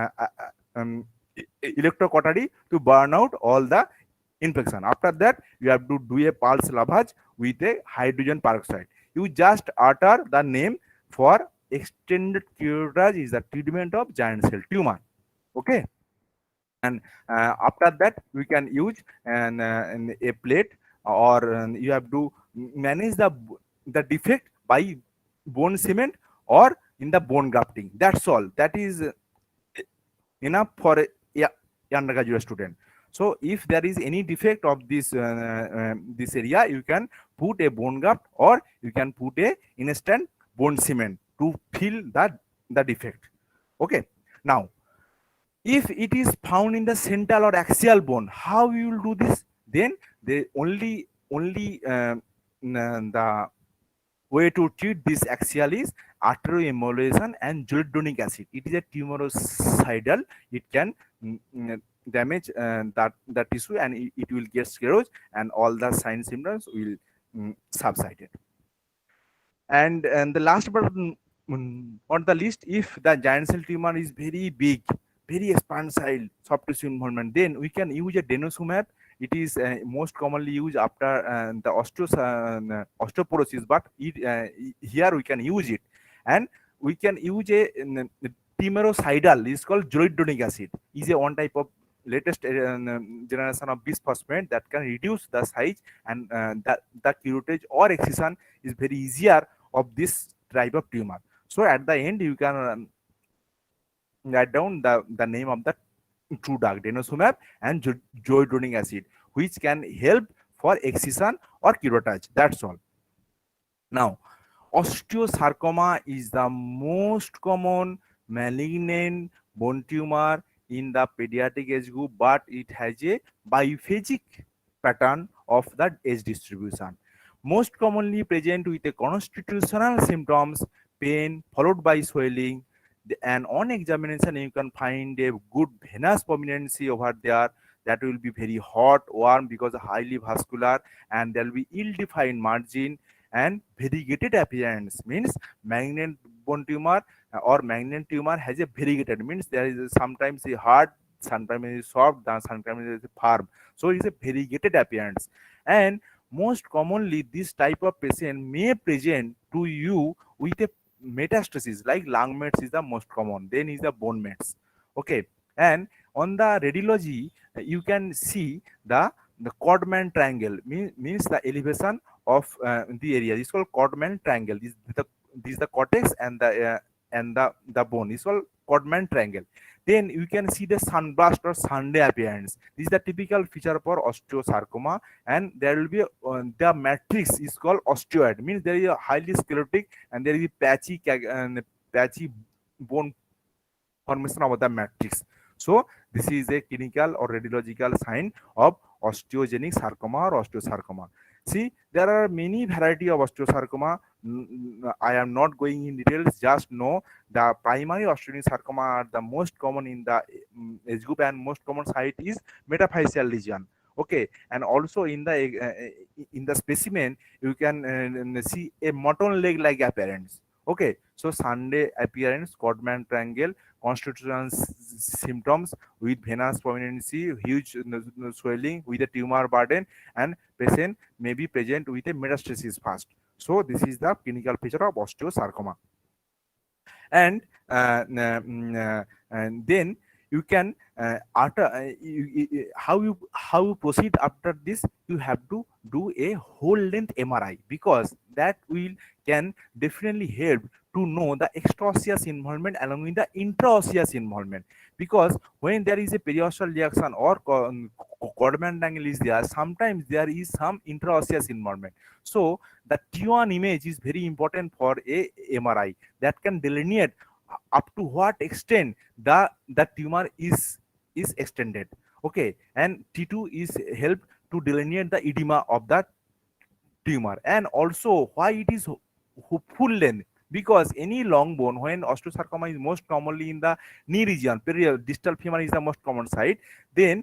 electrocautery to burn out all the infection. After that, you have to do a pulse lavage with a hydrogen peroxide. You just utter the name for extended curettage is the treatment of giant cell tumor. Okay. And after that, we can use a plate, or you have to manage the defect by bone cement or in the bone grafting. That's all. That is enough for a undergraduate student. So if there is any defect of this area, you can put a bone graft, or you can put a instant bone cement to fill the defect. Okay. Now, if it is found in the central or axial bone, how you will do this? Then the only the way to treat this axial is arterioemulsion and zoledronic acid. It is a tumoricidal. It can damage that tissue, and it will get sclerosed, and all the signs symptoms will subside. And the last but on the list, if the giant cell tumor is very big, very expansile soft tissue involvement, then we can use a denosumab. It is most commonly used after the osteoporosis, but here we can use it. And we can use a tumoricidal. It's called zoledronic acid. Is a one type of latest generation of bisphosphonate that can reduce the size, and the curettage or excision is very easier of this type of tumor. So at the end, you can write down the name of the true drug, denosumab and zoledronic acid, which can help for excision or curettage. That's all. Now, osteosarcoma is the most common malignant bone tumor in the pediatric age group, but it has a biphasic pattern of the age distribution. Most commonly present with a constitutional symptoms, pain followed by swelling, and on examination you can find a good venous prominency over there, that will be very hot, warm, because highly vascular, and there will be ill-defined margin and variegated appearance. Means malignant bone tumor or malignant tumor has a variegated, means there is sometimes a hard, sometimes it is soft, and sometimes it is firm. So it is a variegated appearance. And most commonly, this type of patient may present to you with a metastasis, like lung mets is the most common, then is the bone mets. Okay. And on the radiology, you can see the Codman triangle, means the elevation of the area is called Codman triangle. This is the cortex, and the bone is called Codman triangle. Then you can see the sunburst or Sunday appearance. This is the typical feature for osteosarcoma, and there will be the matrix is called osteoid, means there is a highly sclerotic, and there is a patchy bone formation of the matrix. So this is a clinical or radiological sign of osteogenic sarcoma or osteosarcoma. See, there are many variety of osteosarcoma. I am not going in details. Just know the primary osteogenic sarcoma are the most common in the age group, and most common site is metaphyseal lesion. Okay, and also in the specimen you can see a mutton leg like appearance. Okay, so Sunday appearance, Codman triangle, constitutional symptoms with venous prominency, huge swelling with a tumor burden, and patient may be present with a metastasis first. So this is the clinical feature of osteosarcoma. And and then you can after how you proceed after this, you have to do a whole length MRI, because that will can definitely help to know the extraosseous involvement along with the intraosseous involvement. Because when there is a periosteal reaction or Codman triangle is there, sometimes there is some intraosseous involvement. So the T1 image is very important for a MRI, that can delineate up to what extent the tumor is extended. Okay, and T2 is help to delineate the edema of the tumor, and also why it is full length. because any long bone, when osteosarcoma is most commonly in the knee region, distal femur is the most common site, then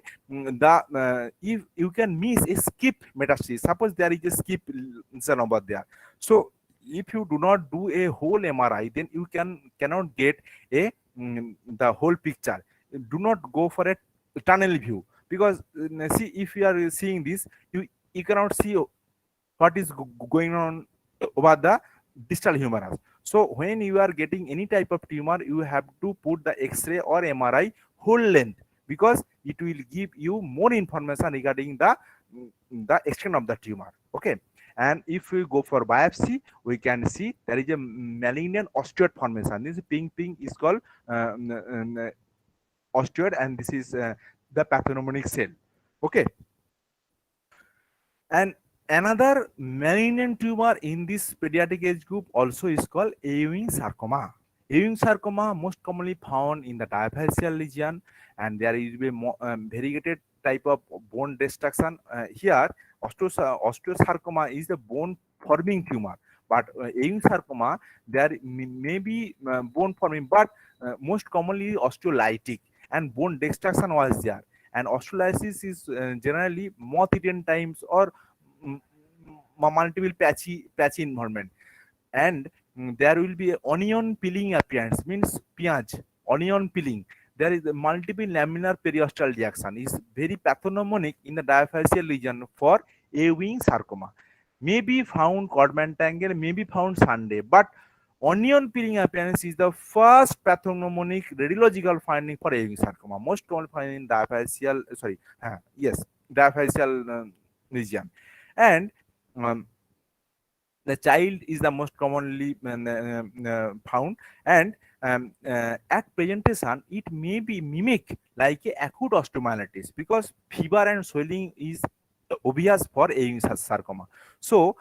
if you can miss a skip metastasis, suppose there is a skip lesion over there, so if you do not do a whole MRI, then you cannot get a the whole picture. Do not go for a tunnel view, because see, if you are seeing this, you cannot see what is going on over the distal humerus. So when you are getting any type of tumor, you have to put the X-ray or MRI whole length, because it will give you more information regarding the extent of the tumor. Okay. And if we go for biopsy, we can see there is a malignant osteoid formation. This pink is called osteoid, and this is the pathognomonic cell. Okay. And another malignant tumor in this pediatric age group also is called Ewing sarcoma. Ewing sarcoma most commonly found in the diaphyseal region, and there is a variegated type of bone destruction. Here, osteosarcoma is the bone forming tumor, but Ewing sarcoma, there may be bone forming, but most commonly osteolytic, and bone destruction was there. And osteolysis is generally moth-eaten times or mm, multiple patchy environment. And there will be a onion peeling appearance, means piyaj, onion peeling. There is a multiple laminar periosteal reaction, is very pathognomonic in the diaphyseal region for Ewing sarcoma. May be found Codman tangle, may be found Sunday, but onion peeling appearance is the first pathognomonic radiological finding for Ewing sarcoma, most commonly found in diaphyseal, diaphyseal region. And um, the child is the most commonly found, and at presentation it may be mimic like a acute osteomyelitis, because fever and swelling is obvious for Ewing sarcoma. So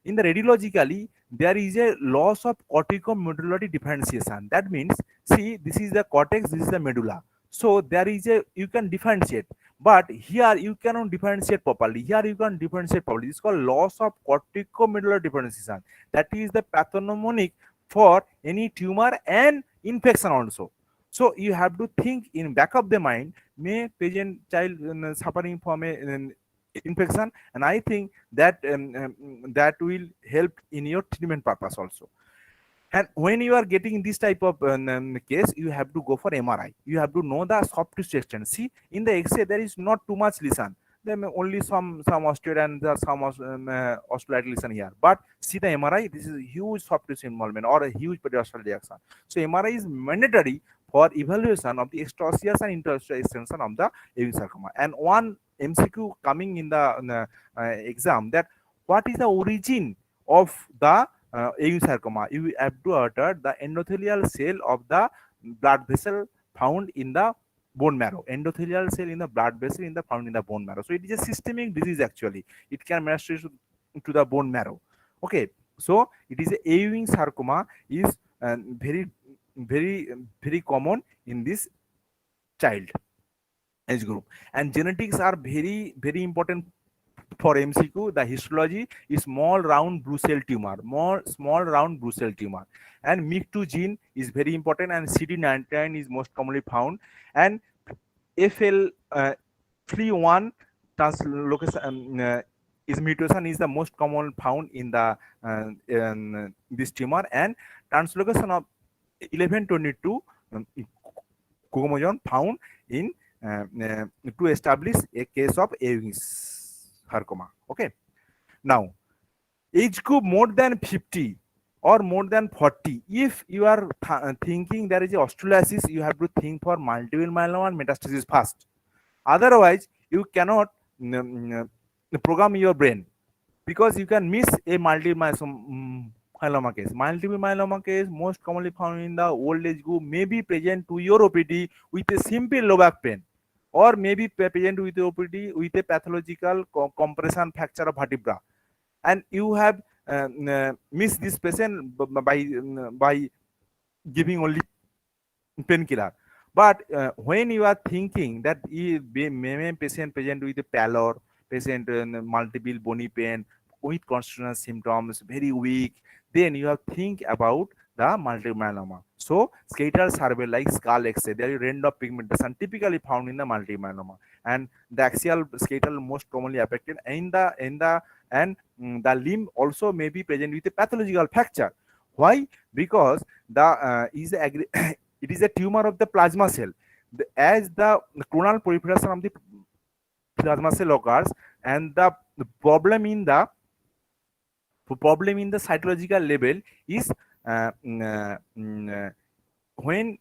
in the radiologically, there is a loss of corticomedullary differentiation. That means, see, this is the cortex, this is the medulla. So there is a, you can differentiate, but here you cannot differentiate properly. Here you can differentiate properly. It's called loss of corticomedullary differentiation. That is the pathognomonic for any tumor and infection also. So you have to think in back of the mind, may patient child suffering from a infection, and I think that that will help in your treatment purpose also. And when you are getting this type of case, you have to go for MRI. You have to know the soft tissue extent. See, in the X-ray there is not too much lesion. There may only some osteoid and there are some osteolytic lesion here. But see the MRI, this is a huge soft tissue involvement or a huge periosteal reaction. So MRI is mandatory for evaluation of the extraosseous and interosseous extension of the Ewing sarcoma. And one MCQ coming in the exam, that what is the origin of the Ewing sarcoma? You have to utter the endothelial cell of the blood vessel found in the bone marrow. Endothelial cell in the blood vessel in the found in the bone marrow. So it is a systemic disease actually. It can manifest to the bone marrow. Okay, so it is a Ewing sarcoma is very common in this child age group, and genetics are very important for MCQ. The histology is small round Brussels tumor, more small round Brussels tumor, and MYC2 gene is very important, and CD99 is most commonly found, and FL31 translocation is mutation is the most common found in the in this tumor, and translocation of 1122 chromosome found in to establish a case of Ewing sarcoma. Okay. Now, age group more than 50 or more than 40, if you are thinking there is a osteolysis, you have to think for multiple myeloma and metastasis first. Otherwise, you cannot program your brain, because you can miss a multiple myeloma case. Multiple myeloma case most commonly found in the old age group may be present to your OPD with a simple low back pain, or maybe present with OPD with a pathological compression fracture of vertebra, and you have missed this patient by giving only painkiller. But when you are thinking that may patient present with a pallor, patient multiple bony pain with constitutional symptoms, very weak, then you have think about the multiple myeloma. So skeletal survey like skull X-ray, there is range of pigmentation typically found in the multiple myeloma, and the axial skeletal most commonly affected in the and the limb also may be present with a pathological fracture. Why? Because the it is a tumor of the plasma cell. As the clonal proliferation of the plasma cell occurs, and the problem in the cytological level is uh, mm, uh, mm, uh, when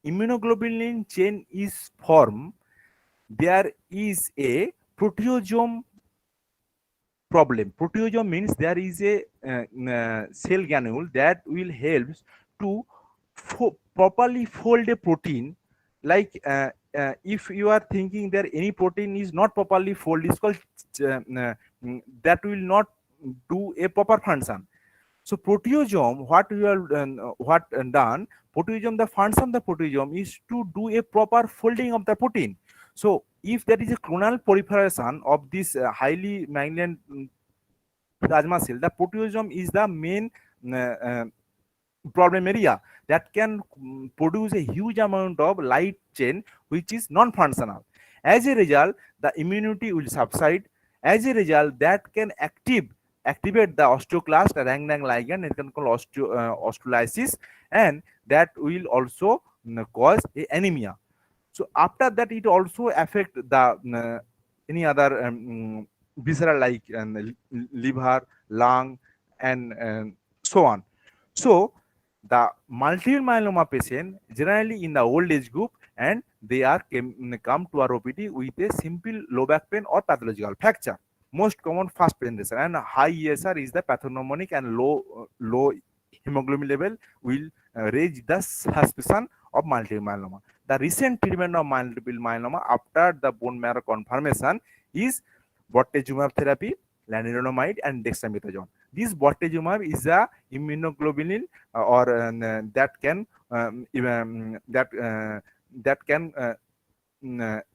immunoglobulin chain is formed, there is a proteasome problem. Proteasome means there is a cell granule that will help to properly fold a protein. Like if you are thinking that any protein is not properly folded, it's called that will not do a proper function. So proteasome, what you are done, proteasome, the function of the proteasome is to do a proper folding of the protein. So if there is a clonal proliferation of this highly malignant plasma cell, the proteasome is the main uh, uh, problem area that can produce a huge amount of light chain which is non-functional. As a result, the immunity will subside. As a result, that can activate the osteoclast Rangnang ligand, it can call osteolysis, and that will also cause a anemia. So after that, it also affect the any other visceral like liver, lung, and so on. So the multiple myeloma patient generally in the old age group, and they are come to our OPD with a simple low back pain or pathological fracture. Most common fast presentation and high ESR is the pathognomonic, and low hemoglobin level will raise the suspicion of multiple myeloma. The recent treatment of multiple myeloma after the bone marrow confirmation is bortezomib therapy, lenalidomide, and dexamethasone. This bortezomib is a immunoglobulin or that can that can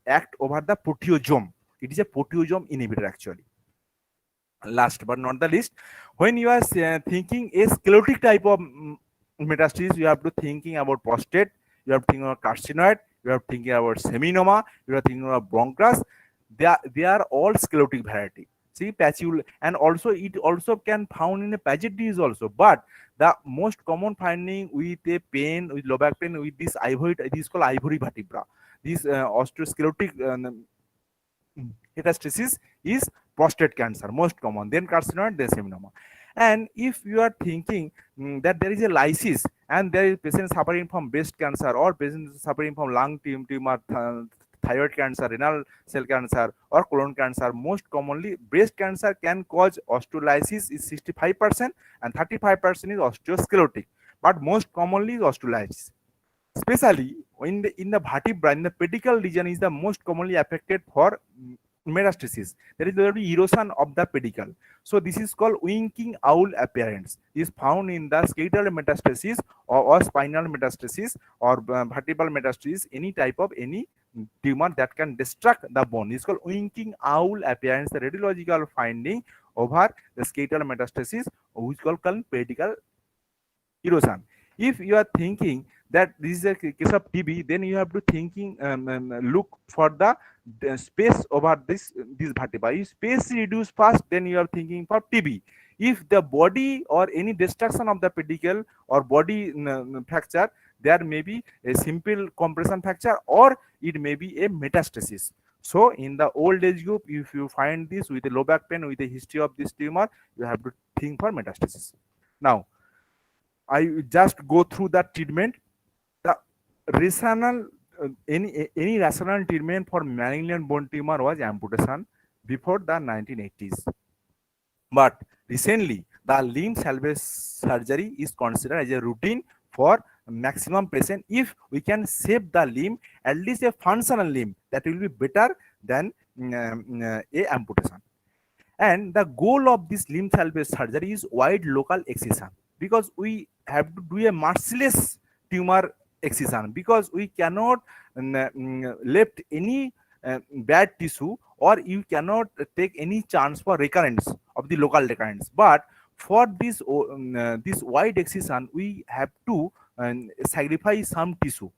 act over the proteasome. It is a proteasome inhibitor actually. Last but not the least, when you are thinking a sclerotic type of metastasis, you have to thinking about prostate, you have to think about carcinoid, you have to thinking about seminoma, you are thinking about bronchus. They are all sclerotic variety. See, patchul, and also it also can found in a Paget disease also. But the most common finding with a pain, with low back pain, with this ivory, this is called ivory vertebra. This osteosclerotic metastasis is prostate cancer, most common, then carcinoid, then seminoma. And if you are thinking that there is a lysis and there is patient suffering from breast cancer or patient suffering from lung tumor, thyroid cancer, renal cell cancer, or colon cancer, most commonly breast cancer can cause osteolysis is 65% and 35% is osteosclerotic, but most commonly is osteolysis. Especially in the vertebra, in the pedicle region is the most commonly affected for metastasis. There is the erosion of the pedicle. So this is called winking owl appearance. Is found in the skeletal metastasis or spinal metastasis or vertebral metastasis, any type of any tumor that can destruct the bone. Is called winking owl appearance. The radiological finding over the skeletal metastasis, which is called pedicle erosion. If you are thinking that this is a case of TB, then you have to thinking look for the space over this vertebra. If space reduce fast, then you are thinking for TB. If the body or any destruction of the pedicle or body fracture, there may be a simple compression fracture or it may be a metastasis. So in the old age group, if you find this with a low back pain with a history of this tumor, you have to think for metastasis. Now I just go through that treatment. The rational any rational treatment for malignant bone tumor was amputation before the 1980s. But recently, the limb salvage surgery is considered as a routine for maximum patient. If we can save the limb, at least a functional limb, that will be better than a amputation. And the goal of this limb salvage surgery is wide local excision, because we have to do a merciless tumor excision, because we cannot left any bad tissue, or you cannot take any chance for recurrence of the local recurrence. But for this wide excision we have to sacrifice some tissue.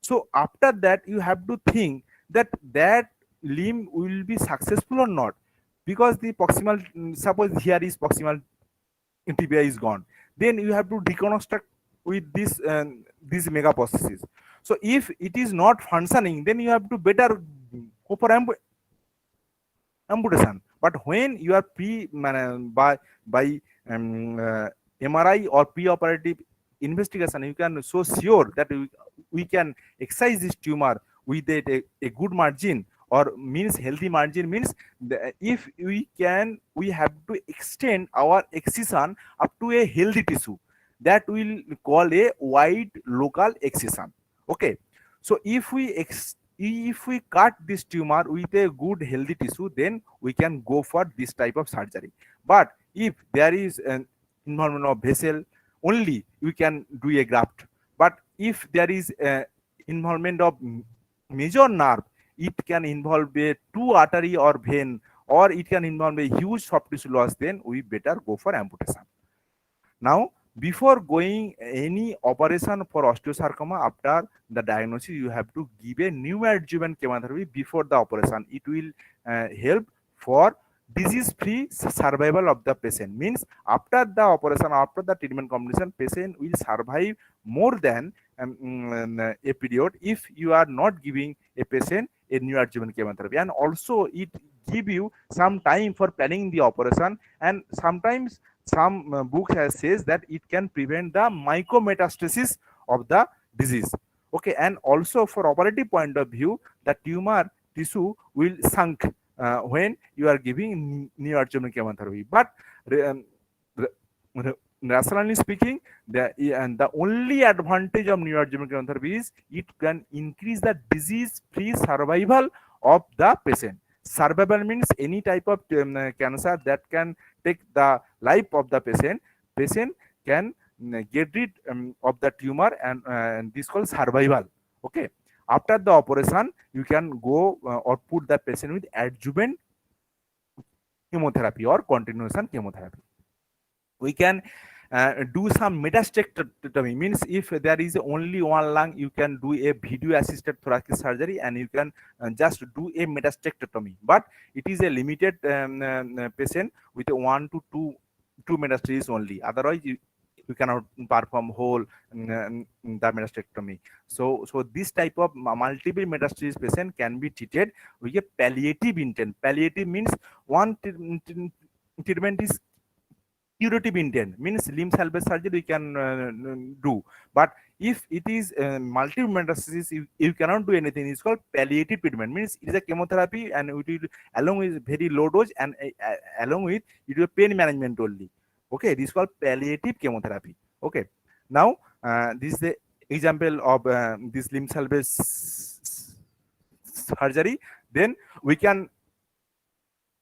So after that you have to think that that limb will be successful or not, because the proximal, suppose here is proximal tibia is gone, then you have to reconstruct with these mega processes. So if it is not functioning, then you have to better go for amputation. But when you are by MRI or pre-operative investigation, you can so sure that we can excise this tumor with a good margin, or means healthy margin, means if we can, we have to extend our excision up to a healthy tissue, that will call a wide local excision. Okay, so if we cut this tumor with a good healthy tissue, then we can go for this type of surgery. But if there is an involvement of vessel, only we can do a graft. But if there is involvement of major nerve, it can involve a two artery or vein, or it can involve a huge soft tissue loss, then we better go for amputation. Now, before going any operation for osteosarcoma, after the diagnosis, you have to give a neoadjuvant chemotherapy before the operation. It will help for disease-free survival of the patient. Means after the operation, after the treatment completion, patient will survive more than a period if you are not giving a patient a neoadjuvant chemotherapy. And also it give you some time for planning the operation, and sometimes some books has says that it can prevent the mycometastasis of the disease. Okay, and also for operative point of view, the tumor tissue will sunk when you are giving neoadjuvant chemotherapy. But um, rationally speaking, the only advantage of neoadjuvant chemotherapy is it can increase the disease-free survival of the patient. Survival means any type of cancer that can take the life of the patient. Patient can get rid of the tumor, and this called survival. Okay. After the operation, you can go or put the patient with adjuvant chemotherapy or continuation chemotherapy. We can do some metastectomy, means if there is only one lung, you can do a video assisted thoracic surgery, and you can just do a metastectomy. But it is a limited patient with a 1 to 2 metastases only, otherwise you cannot perform whole the metastectomy. So this type of multiple metastasis patient can be treated with a palliative intent. Palliative means one treatment is curative intent, means limb salvage surgery we can do. But if it is multiple metastasis, you cannot do anything. It's called palliative treatment, means it is a chemotherapy, and it will along with very low dose, and along with it will pain management only. Okay, this is called palliative chemotherapy. Okay, now this is the example of this limb salvage surgery. Then we can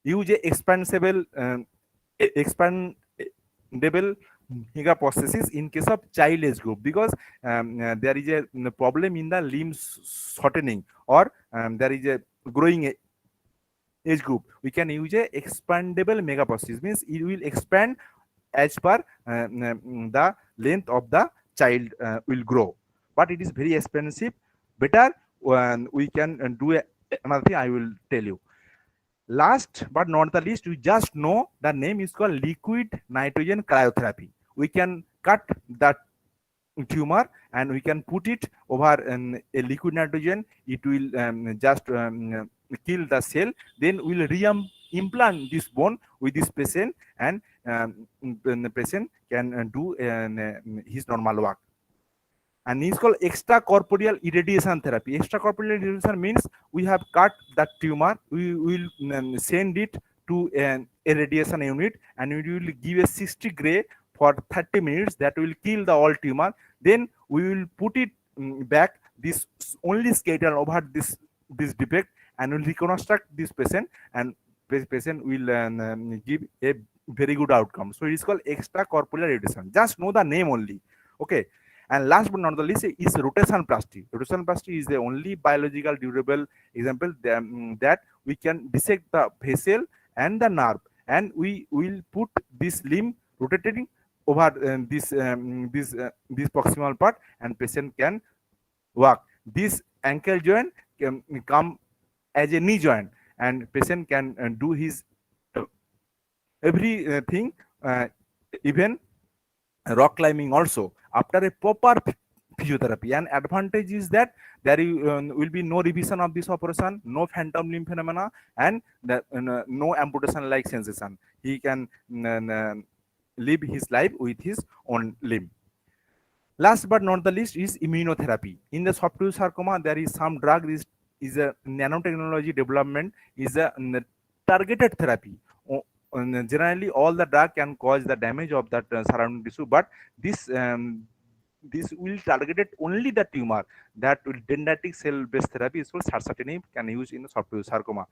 use a expandable mega processes in case of child age group, because there is a problem in the limb shortening, or there is a growing age group. We can use a expandable mega process, means it will expand as per the length of the child will grow, but it is very expensive. Better we can do another thing I will tell you. Last but not the least, you just know the name is called liquid nitrogen cryotherapy. We can cut that tumor and we can put it over a liquid nitrogen. It will just kill the cell. Then we'll implant this bone with this patient, and the patient can do his normal work. And it's called extracorporeal irradiation therapy. Extracorporeal irradiation means we have cut that tumor, we will send it to an irradiation unit, and we will give a 60 gray for 30 minutes. That will kill the all tumor. Then we will put it back, this only skeleton over this defect, and will reconstruct this patient, and patient will give a very good outcome. So it is called extracorporeal irradiation. Just know the name only. Okay. And last but not the least is rotation plasty. Rotation plasty is the only biological durable example that we can dissect the vessel and the nerve, and we will put this limb rotating over this proximal part, and patient can walk. This ankle joint can come as a knee joint, and patient can do his everything, even rock climbing also after a proper physiotherapy. And advantage is that will be no revision of this operation, no phantom limb phenomena, and no amputation like sensation. He can live his life with his own limb. Last but not the least is immunotherapy. In the soft tissue sarcoma, there is some drug is a nanotechnology development, is a targeted therapy. Generally, all the drug can cause the damage of that surrounding tissue, but this this will target only the tumor. That will dendritic cell based therapy is called sarsatinib, can use in soft tissue sarcoma.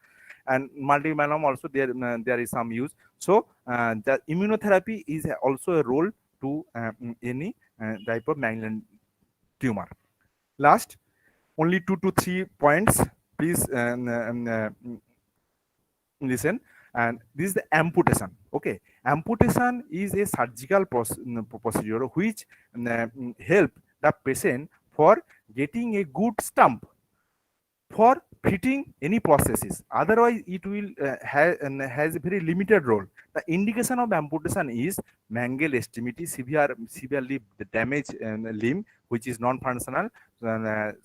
And multiple myeloma also there is some use. So the immunotherapy is also a role to any type of malignant tumor. Last, only 2 to 3 points. Please listen. And this is the amputation. Okay, amputation is a surgical procedure which help the patient for getting a good stump for fitting any processes. Otherwise, it will has a very limited role. The indication of amputation is mangle extremity, severely damaged limb, which is non-functional. And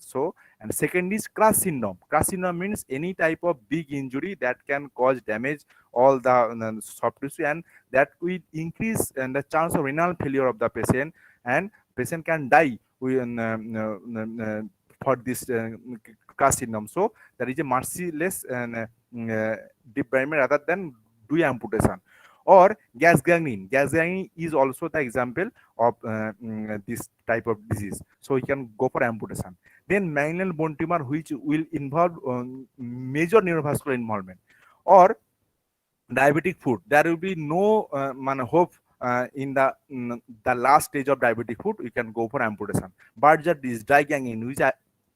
second is crush syndrome. Crush syndrome means any type of big injury that can cause damage all the soft tissue, and that will increase the chance of renal failure of the patient, and patient can die for this crush syndrome. So there is a merciless debridement rather than do amputation. Or gas gangrene. Gas gangrene is also the example of this type of disease. So you can go for amputation. Then malignant bone tumor, which will involve major neurovascular involvement. Or diabetic foot. There will be no hope in the last stage of diabetic foot. You can go for amputation. But this dry gangrene, which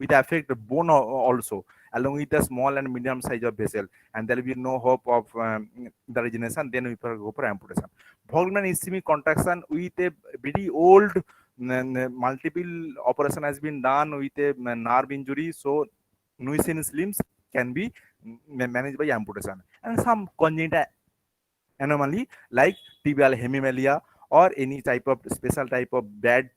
affect the bone also, along with a small and medium size of vessel, and there will be no hope of the regeneration. Then we go for amputation. Volkmann ischemic contraction with a very old multiple operation has been done with a nerve injury, so nuisance limbs can be managed by amputation. And some congenital anomaly like tibial hemimelia or any type of special type of bad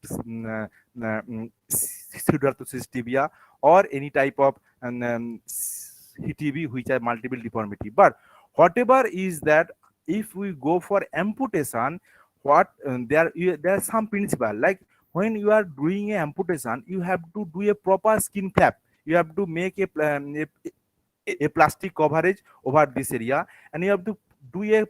pseudarthrosis tibia, or any type of HTB, which are multiple deformity. But whatever is that, if we go for amputation, what there are some principle, like when you are doing a amputation, you have to do a proper skin flap. You have to make a plastic coverage over this area, and you have to do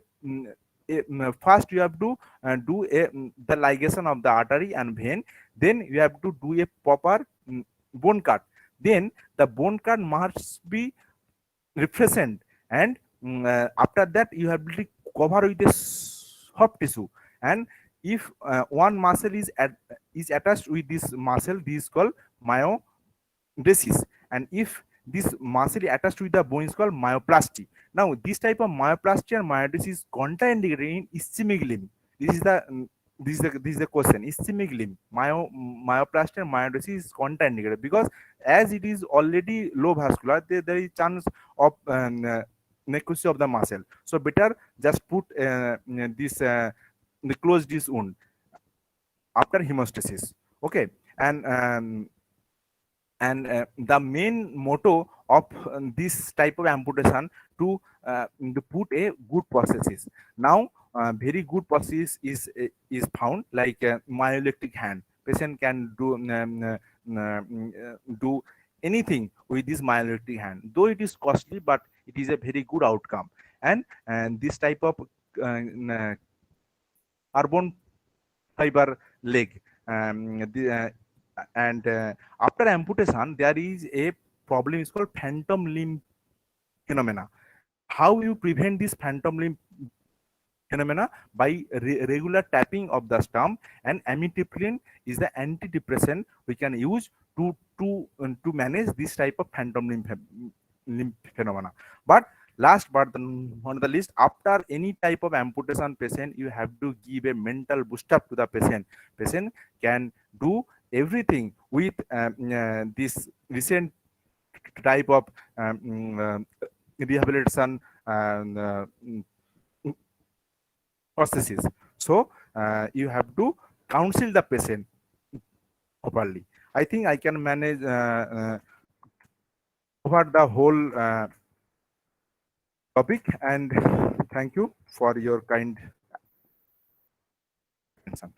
first you have to do the ligation of the artery and vein. Then you have to do a proper bone cut. Then the bone cut must be represent, and after that you have to cover with a soft tissue. And if one muscle is attached with this muscle, this is called myodesis. And if this muscle attached with the bone is called myoplasty. Now, this type of myoplasty and myodesis is contraindicated in ischemic limb. This is the question. Ischemic limb, myoplasty and myodesis is contraindicated because as it is already low vascular, there is chance of necrosis of the muscle. So better just put close this wound after hemostasis. Okay, and the main motto of this type of amputation to put a good prosthesis. Now, very good prosthesis is found, like myoelectric hand. Patient can do anything with this myoelectric hand, though it is costly, but it is a very good outcome. And this type of carbon fiber leg, and after amputation there is a problem, is called phantom limb phenomena. How you prevent this phantom limb phenomena? By regular tapping of the stump, and amitriptyline is the antidepressant we can use to manage this type of phantom limb phenomena. But Last but not the least, after any type of amputation patient, you have to give a mental boost up to the patient. Patient can do everything with this recent type of rehabilitation and processes. So you have to counsel the patient properly. I think I can manage over the whole topic, and thank you for your kind attention.